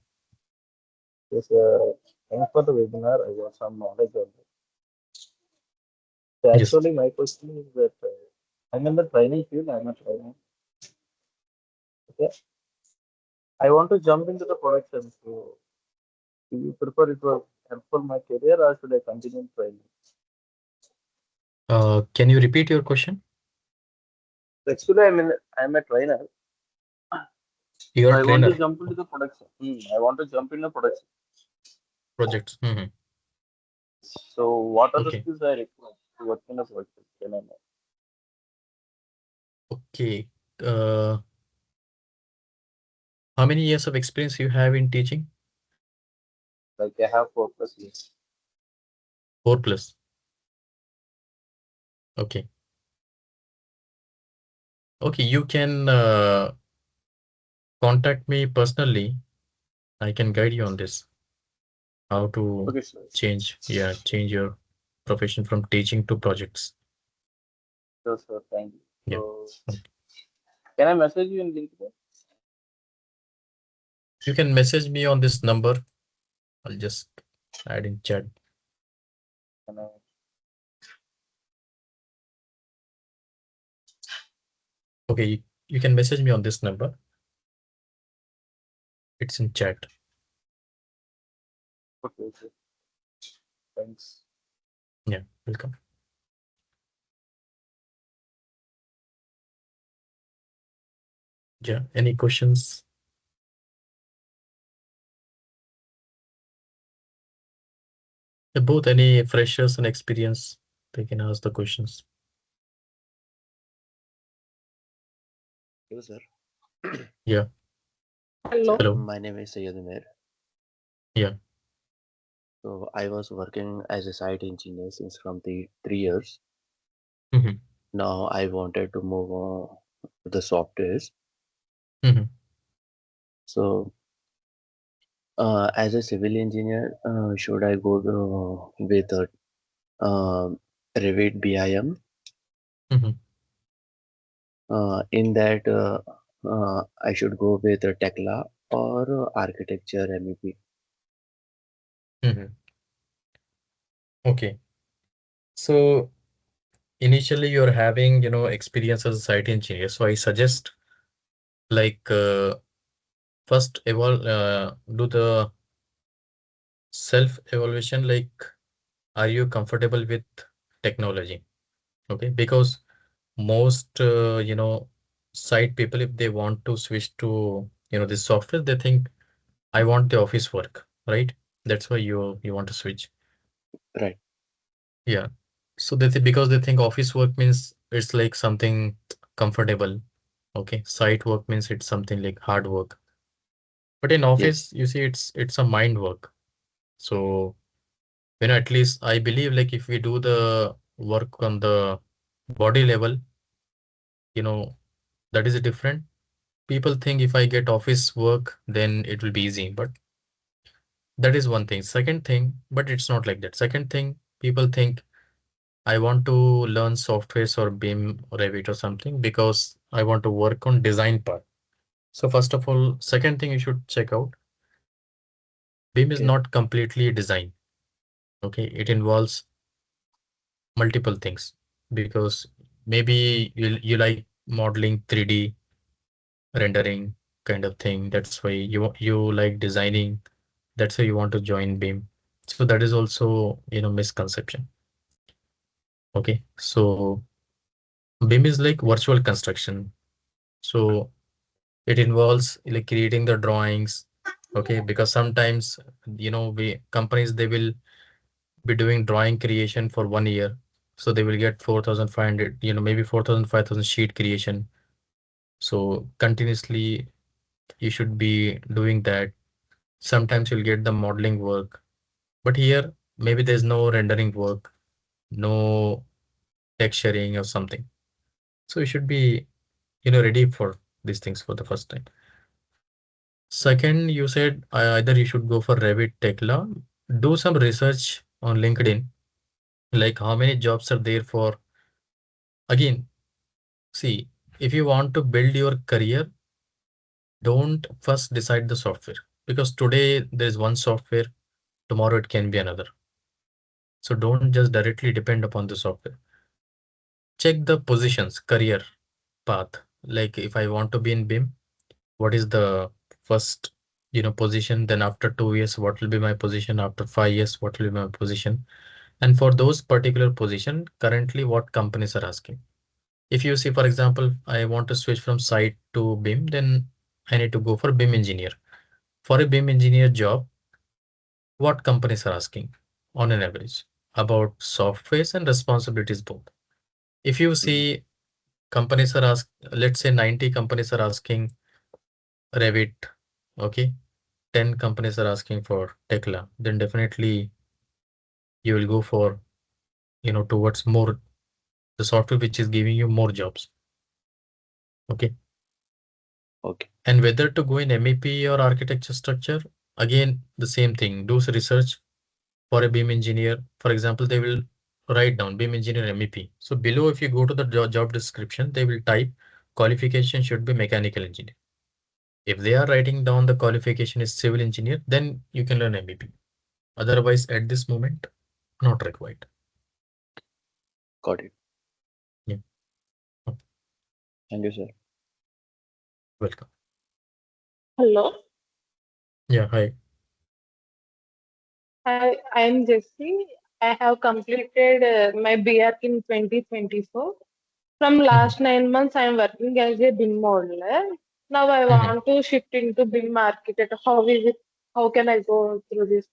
Yes, thanks for the webinar. I got some knowledge on it. Yes. Actually, my question is that I'm in the training field. I'm a trainer. Okay. I want to jump into the production. So, do you prefer it was helpful my career, or should I continue in training? Can you repeat your question? Actually, I'm a trainer. You So are I want to trainer. jump into the production. I want to jump into production. Projects. So what are the Okay. skills I require to work in a production? Can I know? Okay. Uh, how many years of experience you have in teaching? Like I have 4 plus years. 4+. Okay. Okay. You can contact me personally. I can guide you on this. how to Okay, sure. change your profession from teaching to projects. Sure, sure. Thank you. Yeah. So, Okay. can I message you in LinkedIn? You can message me on this number. I'll just add in chat. Can I? Okay, you can message me on this number. It's in chat. Okay, okay. Thanks. Yeah, welcome. Yeah, any questions? Both any freshers and experience, they can ask the questions. Hello, sir. Yeah, Sir, Hello. hello. my name is Sayyid Umair. Yeah. So I was working as a site engineer since from the 3 years. Mm-hmm. Now I wanted to move on to the softwares. Mm-hmm. So as a civil engineer, should I go with Revit BIM? Mm-hmm. In that, I should go with Tekla or architecture MEP. Mm-hmm. Okay. So initially you're having, experience as a site engineer. So I suggest like first do the self evaluation, like are you comfortable with technology? Okay, because most site people, if they want to switch to this software, they think I want the office work, right? That's why you want to switch. Right. Yeah. So because they think office work means it's like something comfortable. Okay. Site work means it's something like hard work. But in Yes. office, you see, it's a mind work. So, at least I believe like if we do the work on the body level, you know, that is different. People think if I get office work, then it will be easy. But that is one thing. Second thing, but it's not like that. Second thing, people think I want to learn softwares or BIM or Revit or something because I want to work on design part. So first of all, second thing you should check out, BIM is Okay. not completely design. Okay, it involves multiple things because maybe you like modeling 3D rendering kind of thing. That's why you like designing. That's why you want to join BIM. So that is also misconception. Okay, so BIM is like virtual construction. So it involves like creating the drawings. Okay, because sometimes we companies, they will be doing drawing creation for 1 year, so they will get 4,500, maybe 4,000, 5,000 sheet creation. So continuously you should be doing that. Sometimes you'll get the modeling work, but here maybe there's no rendering work, no texturing or something. So you should be ready for these things for the first time. Second, you said either you should go for Revit, Tekla. Do some research on LinkedIn, like how many jobs are there for. Again, see, if you want to build your career, don't first decide the software, because today there is one software, tomorrow it can be another. So don't just directly depend upon the software. Check the positions, career path. Like if I want to be in BIM, what is the first position? Then after 2 years, what will be my position? After 5 years, what will be my position? And for those particular position, currently what companies are asking. If you see, for example, I want to switch from site to BIM, then I need to go for BIM engineer. For a BIM engineer job, what companies are asking on an average about softwares and responsibilities both. If you Mhm. see, companies are ask, let's say 90 companies are asking Revit, okay, 10 companies are asking for Tekla, then definitely you will go for, towards more the software which is giving you more jobs. Okay. Okay. And whether to go in MEP or architecture structure, again, the same thing. Do some research. for a BIM engineer. For example, they will write down BIM engineer MEP. So below, if you go to the job description, they will type qualification should be mechanical engineer. If they are writing down the qualification is civil engineer, then you can learn MEP. Otherwise, at this moment, not required. Got it. Yeah. Okay. Thank you, sir. Welcome. Hello, Yeah. Hi. I'm Jessie. I have completed my BR in 2024. From Mhm. last 9 months, I am working as a BIM modeler. Now I Mhm. want to shift into BIM architect. How is it? How can I go through this?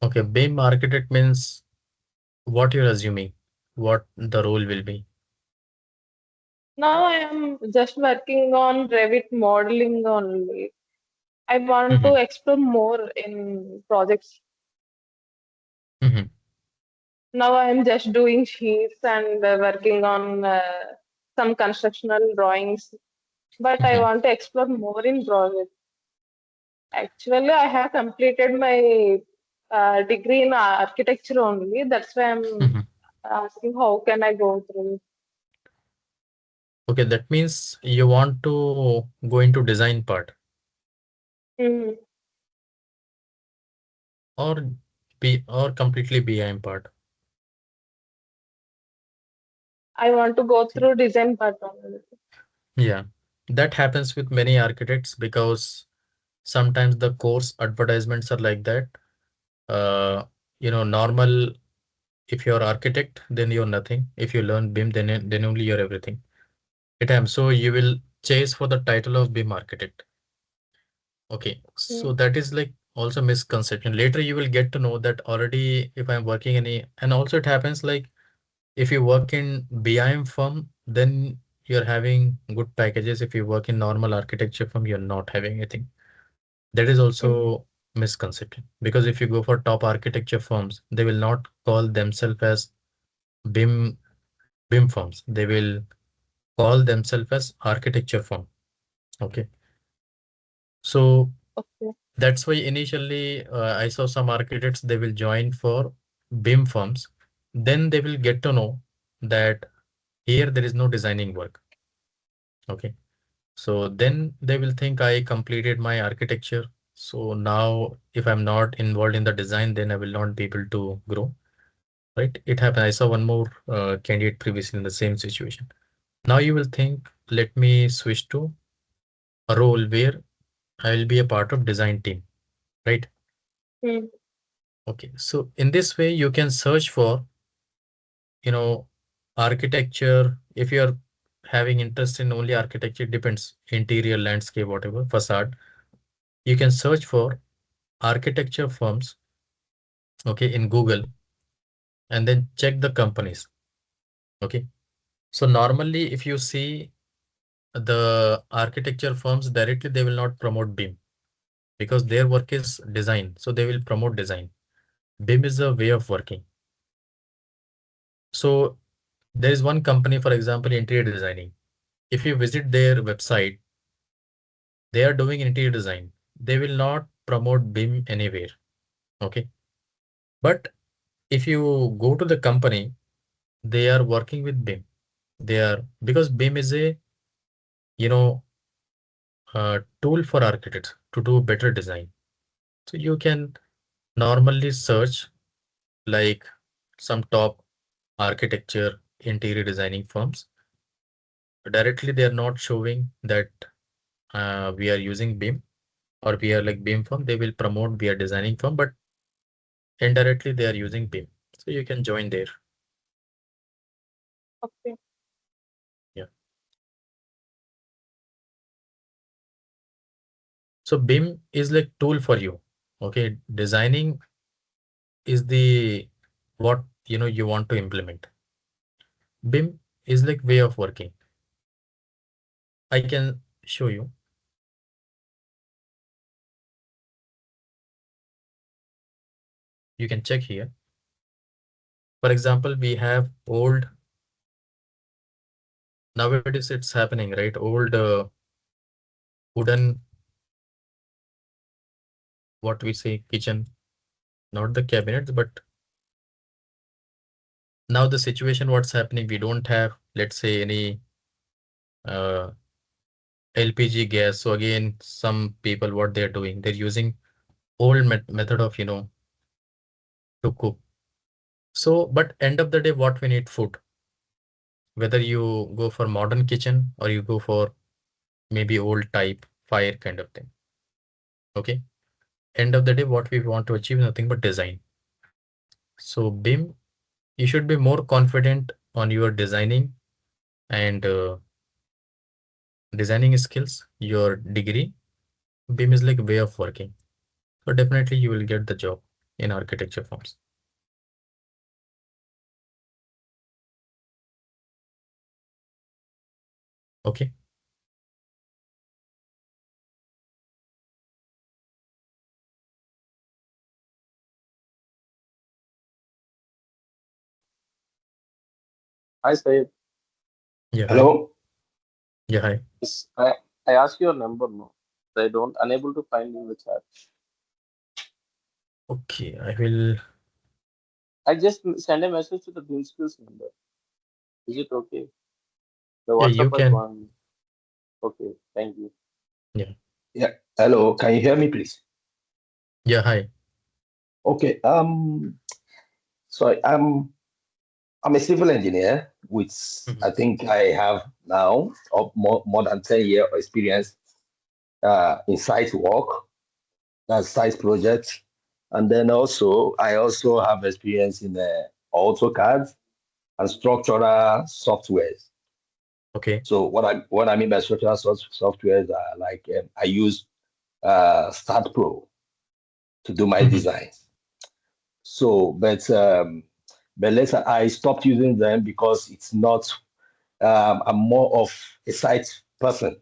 Okay. BIM architect means what you're assuming, what the role will be. Now I am just working on Revit modeling only. I want to Mhm. explore more in projects. Mhm. Now I am just doing sheets and working on some constructional drawings, but I Mhm. want to explore more in project. Actually, I have completed my degree in architecture only. That's why I'm Mhm. asking how can I go through. Okay, that means you want to go into design part Mm. or be or completely BIM part. I want to go See, through design part only. yeah, that happens with many architects because sometimes the course advertisements are like that. Uh, normal, if you're architect, then you're nothing. If you learn BIM, then only you're everything. It am so you will chase for the title of BIM architect. Okay, so Mm. that is like also misconception. Later you will get to know that already if I'm working any, and also it happens like if you work in BIM firm, then you're having good packages. If you work in normal architecture firm, you're not having anything. That is Mm. also misconception because if you go for top architecture firms, they will not call themselves as BIM BIM firms. They will call themselves as architecture firm. Okay, so Okay. that's why initially I saw some architects they will join for BIM firms. Then they will get to know that here there is no designing work. Okay. So then they will think I completed my architecture. So now if I'm not involved in the design, then I will not be able to grow. Right? It happened. I saw one more candidate previously in the same situation. Now you will think, let me switch to a role where I will be a part of design team. Right? Mm. Okay. So in this way, you can search for, you know, architecture. If you're having interest in only architecture, it depends, interior, landscape, whatever, facade. You can search for architecture firms, okay, in Google, and then check the companies. Okay. So normally if you see the architecture firms directly, they will not promote BIM because their work is design. So they will promote design. BIM is a way of working. So there is one company, for example, interior designing. If you visit their website, they are doing interior design. They will not promote BIM anywhere. Okay. But if you go to the company, they are working with BIM. They are because BIM is a you know tool for architects to do better design. So you can normally search like some top architecture interior designing firms. Directly, they are not showing that we are using BIM or we are like BIM firm. They will promote we are designing firm, but indirectly they are using BIM. So you can join there. Okay. Yeah. So BIM is like tool for you. Okay. Designing is the what you want to implement. BIM is like way of working. I can show you. You can check here. For example, we have old, nowadays it's happening, right? Old wooden, what we say, kitchen. not the cabinets, but now the situation what's happening, we don't have, let's say, any uh, LPG gas. So again, some people what they're doing, they're using old method of, to cook. So, but end of the day, what we need food, whether you go for modern kitchen or you go for maybe old type fire kind of thing. Okay. End of the day, what we want to achieve nothing but design. So BIM, you should be more confident on your designing and designing skills, your degree. BIM is like way of working. So definitely you will get the job in architecture firms. Okay. I say, Yeah, hi. Hello. Yeah, hi. yes, I asked your number, no. I don't unable to find in the chat. Okay, I will. I just send a message to the principal's number. Is it okay? The Yeah, you WhatsApp has can. gone. Okay, thank you. Yeah. Yeah. Hello. Can you hear me, please? Yeah, hi. Okay. So I'm a civil engineer, which Mhm. I think I have now of more than 10 year experience in site work, that's site projects, and then I also have experience in AutoCAD and structural softwares. Okay. So what I mean by structural softwares are like I use Start Pro to do my Mhm. designs. So, but later I stopped using them because it's not. I'm more of a site person.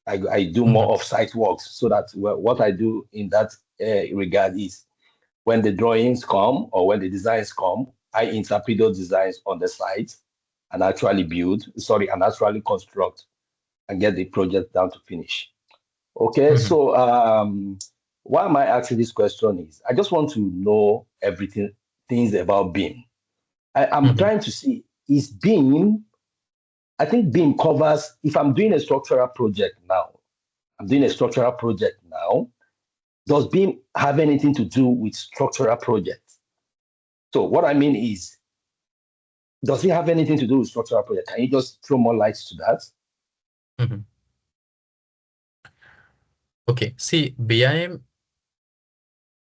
I do more Mhm. of site works, so that what I do in that regard is when the drawings come or when the designs come, I interpret those designs on the site and actually and actually construct and get the project down to finish. Okay, Mhm. so why am I asking this question is I just want to know everything things about BIM. I'm Mhm. trying to see is BIM. I think BIM covers if I'm doing a structural project now. I'm doing a structural project now. Does BIM have anything to do with structural projects? So what I mean is, does it have anything to do with structural project? Can you just throw more lights to that? Mhm. Okay. See, BIM,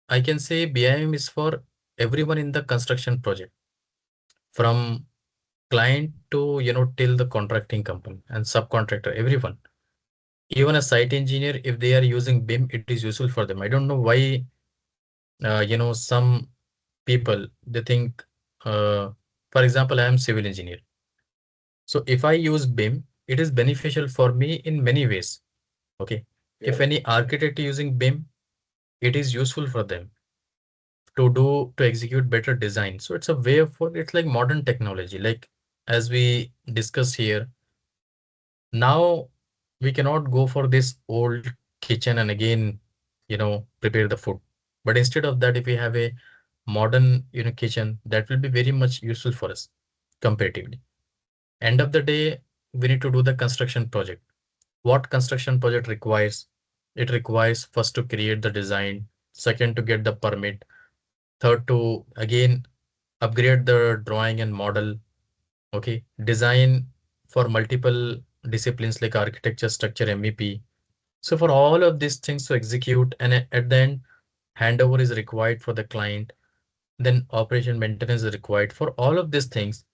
I can say BIM is for everyone in the construction project, from client to, till the contracting company and subcontractor, everyone. Even a site engineer, if they are using BIM, it is useful for them. I don't know why, some people, they think, uh, for example, I am civil engineer. So if I use BIM, it is beneficial for me in many ways. Okay. If Yeah. any architect using BIM, it is useful for them to execute better design. So it's a way of work. It's like modern technology. Like as we discuss here, now we cannot go for this old kitchen and again, prepare the food. But instead of that, if we have a modern, kitchen, that will be very much useful for us comparatively. End of the day, we need to do the construction project. What construction project requires? It requires first to create the design, second to get the permit, third to again upgrade the drawing and model. Okay, design for multiple disciplines like architecture, structure, MEP. So for all of these things to execute, and at the end, handover is required for the client. Then operation maintenance is required for all of these things.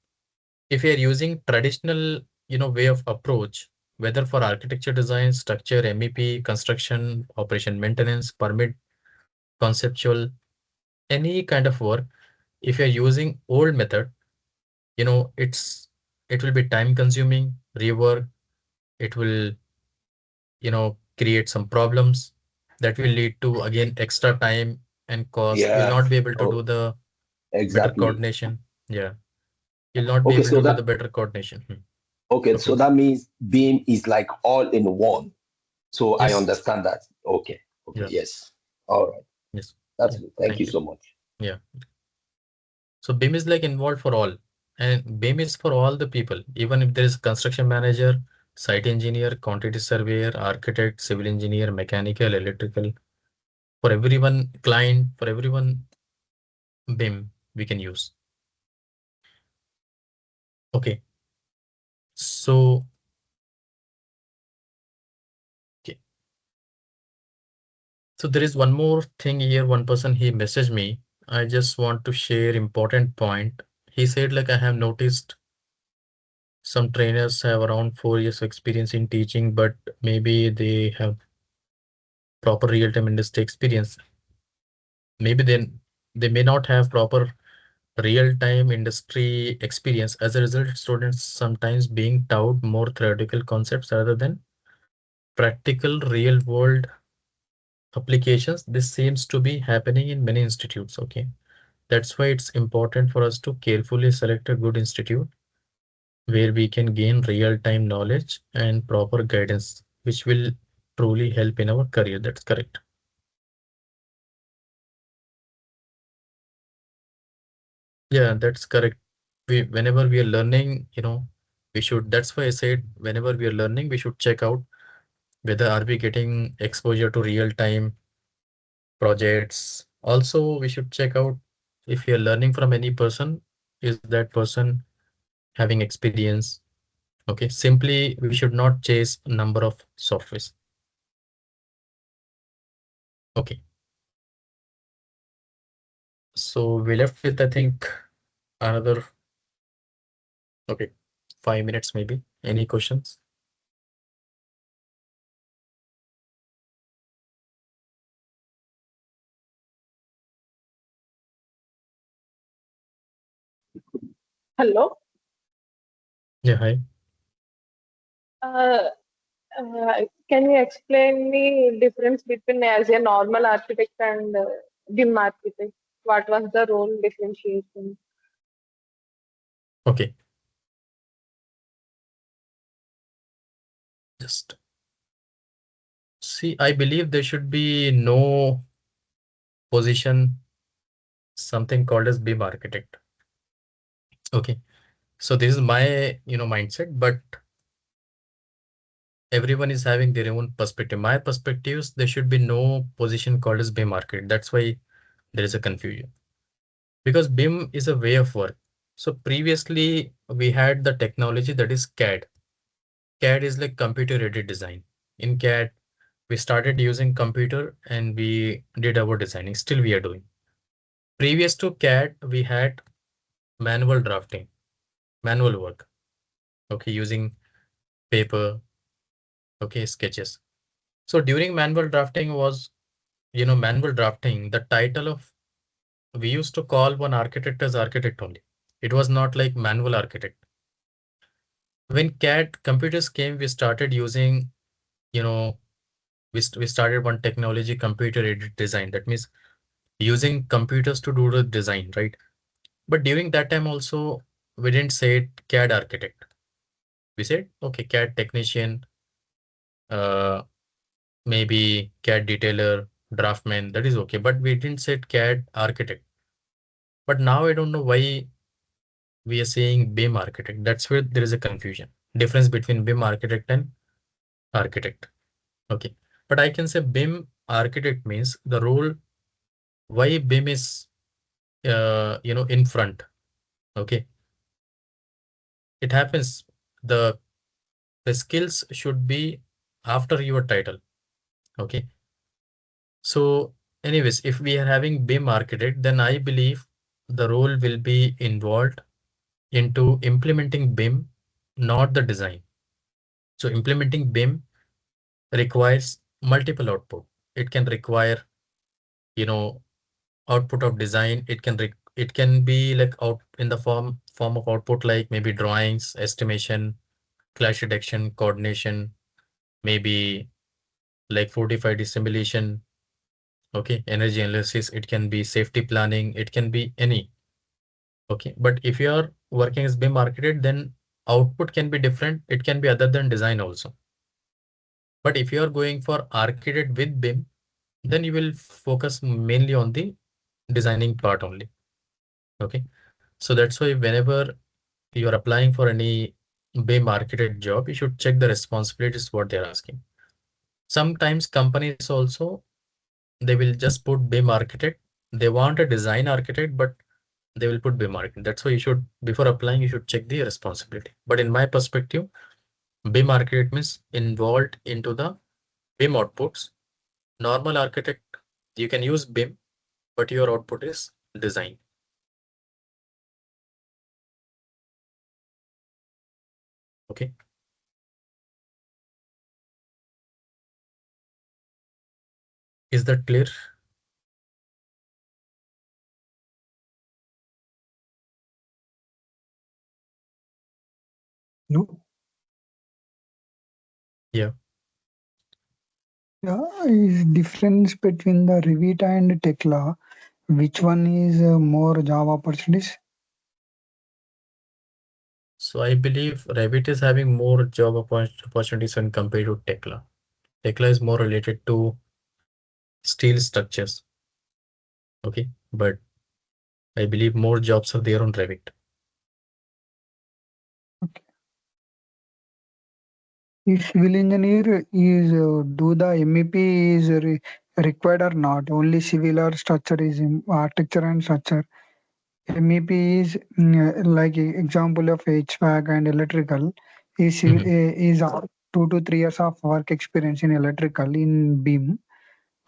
If you're using traditional, way of approach, whether for architecture design, structure, MEP, construction, operation maintenance, permit, conceptual, any kind of work, if you're using old method, it will be time consuming, rework, it will, create some problems that will lead to again extra time and cost. You'll Yeah. not be able to do Oh, the better exactly. coordination. Yeah, you'll not be Okay, able so to do the that better coordination. okay, so Okay. that means BIM is like all in one. So I Yes. understand that. Okay. Okay. Yeah. Yes. All right. Yes. That's Yeah. good. Thank you Thank you. so much. Yeah. So BIM is like involved for all, and BIM is for all the people. Even if there is construction manager, site engineer, quantity surveyor, architect, civil engineer, mechanical, electrical, for everyone, client, for everyone, BIM we can use. Okay. So, okay. So there is one more thing here. One person he messaged me. I just want to share important point. He said like I have noticed some trainers have around 4 years experience in teaching, but maybe they have proper real-time industry experience. Maybe then they may not have proper real-time industry experience. As a result, students sometimes being taught more theoretical concepts rather than practical real-world applications. This seems to be happening in many institutes. Okay, that's why it's important for us to carefully select a good institute where we can gain real-time knowledge and proper guidance, which will truly help in our career. That's correct. Yeah, that's correct. Whenever we are learning, we should, that's why I said, whenever we are learning, we should check out whether are we getting exposure to real-time projects. Also, we should check out if we are learning from any person, is that person having experience? Okay, simply we should not chase number of softwares. Okay, so we left with, I think, another, okay, 5 minutes maybe. Any questions? Hello. Yeah, hi. Uh, can you explain me difference between as a normal architect and BIM architect? What was the role differentiation? Okay, just see, I believe there should be no position, something called as BIM architect. Okay, so this is my, mindset, but everyone is having their own perspective. My perspectives, there should be no position called as BIM architect. That's why there is a confusion, because BIM is a way of work. So previously we had the technology that is CAD. CAD is like computer aided design. In CAD, we started using computer and we did our designing. Still we are doing. Previous to CAD, we had manual drafting, manual work. Okay, using paper, okay, sketches. So during manual drafting was, manual drafting, the title of, we used to call one architect as architect only. It was not like manual architect. When CAD computers came, we started using, you know, we started one technology, computer aided design. That means using computers to do the design, right? But during that time also, we didn't say CAD architect. We said, okay, CAD technician, uh, maybe CAD detailer, draftman, that is okay. But we didn't say CAD architect. But now I don't know why we are saying BIM architect. That's where there is a confusion. Difference between BIM architect and architect. Okay. But I can say BIM architect means the role why BIM is, in front. Okay. It happens. The the skills should be after your title. Okay. So anyways, if we are having BIM architect, then I believe the role will be involved into implementing BIM, not the design. So implementing BIM requires multiple output. It can require, you know, output of design. It can be like out in the form of output, like maybe drawings, estimation, clash detection, coordination, maybe like 45D simulation. Okay, energy analysis. It can be safety planning. It can be any. Okay, but if you are working as BIM architect, then output can be different. It can be other than design also. But if you are going for architect with BIM, then you will focus mainly on the designing part only. Okay, so that's why whenever you are applying for any BIM architect job, you should check the responsibilities what they're asking. Sometimes companies also, they will just put BIM architect. They want a design architect, but they will put BIM architect. That's why you should, before applying, you should check the responsibility. But in my perspective, BIM architect means involved into the BIM outputs. Normal architect, you can use BIM, but your output is design. Okay. Is that clear? No. Yeah. Yeah, is difference between the Revit and Tekla. Which one is more job opportunities? So I believe Revit is having more job opportunities when compared to Tekla. Tekla is more related to steel structures. Okay. But I believe more jobs are there on Revit. Okay. If civil engineer is do the MEP is required or not? Only civil or structure is architecture and structure. MEP is like example of HVAC and electrical is 2 to 3 years of work experience in electrical in BIM. Mhm.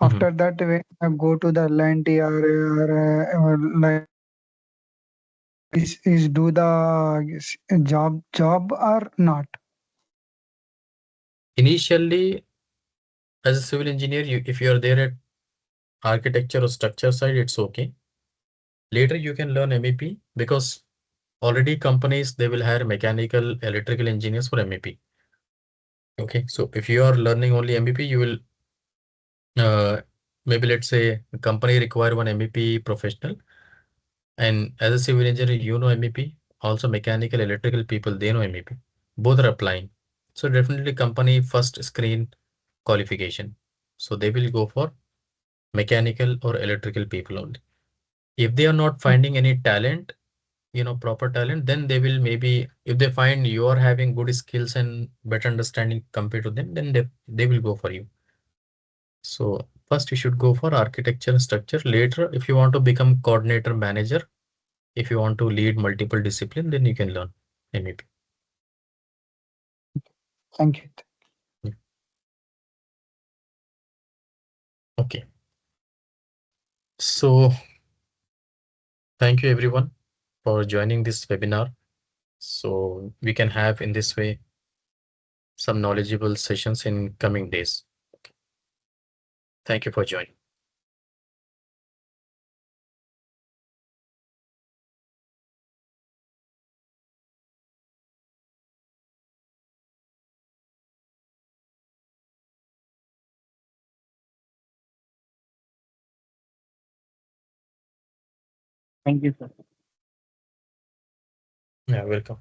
After that, when I go to the LNT or like is do the job or not? Initially, as a civil engineer, if you are there at architecture or structure side, it's okay. Later, you can learn MEP because already companies, they will hire mechanical, electrical engineers for MEP. Okay, so if you are learning only MEP, you will maybe let's say a company require one MEP professional, and as a civil engineer, you know MEP. Also, mechanical, electrical people, they know MEP. Both are applying. So definitely, company first screen qualification. So they will go for mechanical or electrical people only. If they are not finding any talent, proper talent, then they will, maybe if they find you are having good skills and better understanding compared to them, then they will go for you. So first you should go for architecture and structure. Later, if you want to become coordinator, manager, if you want to lead multiple discipline, then you can learn MEP. Thank you. Yeah. Okay. So thank you everyone for joining this webinar. So we can have in this way some knowledgeable sessions in coming days. Okay. Thank you for joining. Thank you, sir. Yeah, welcome.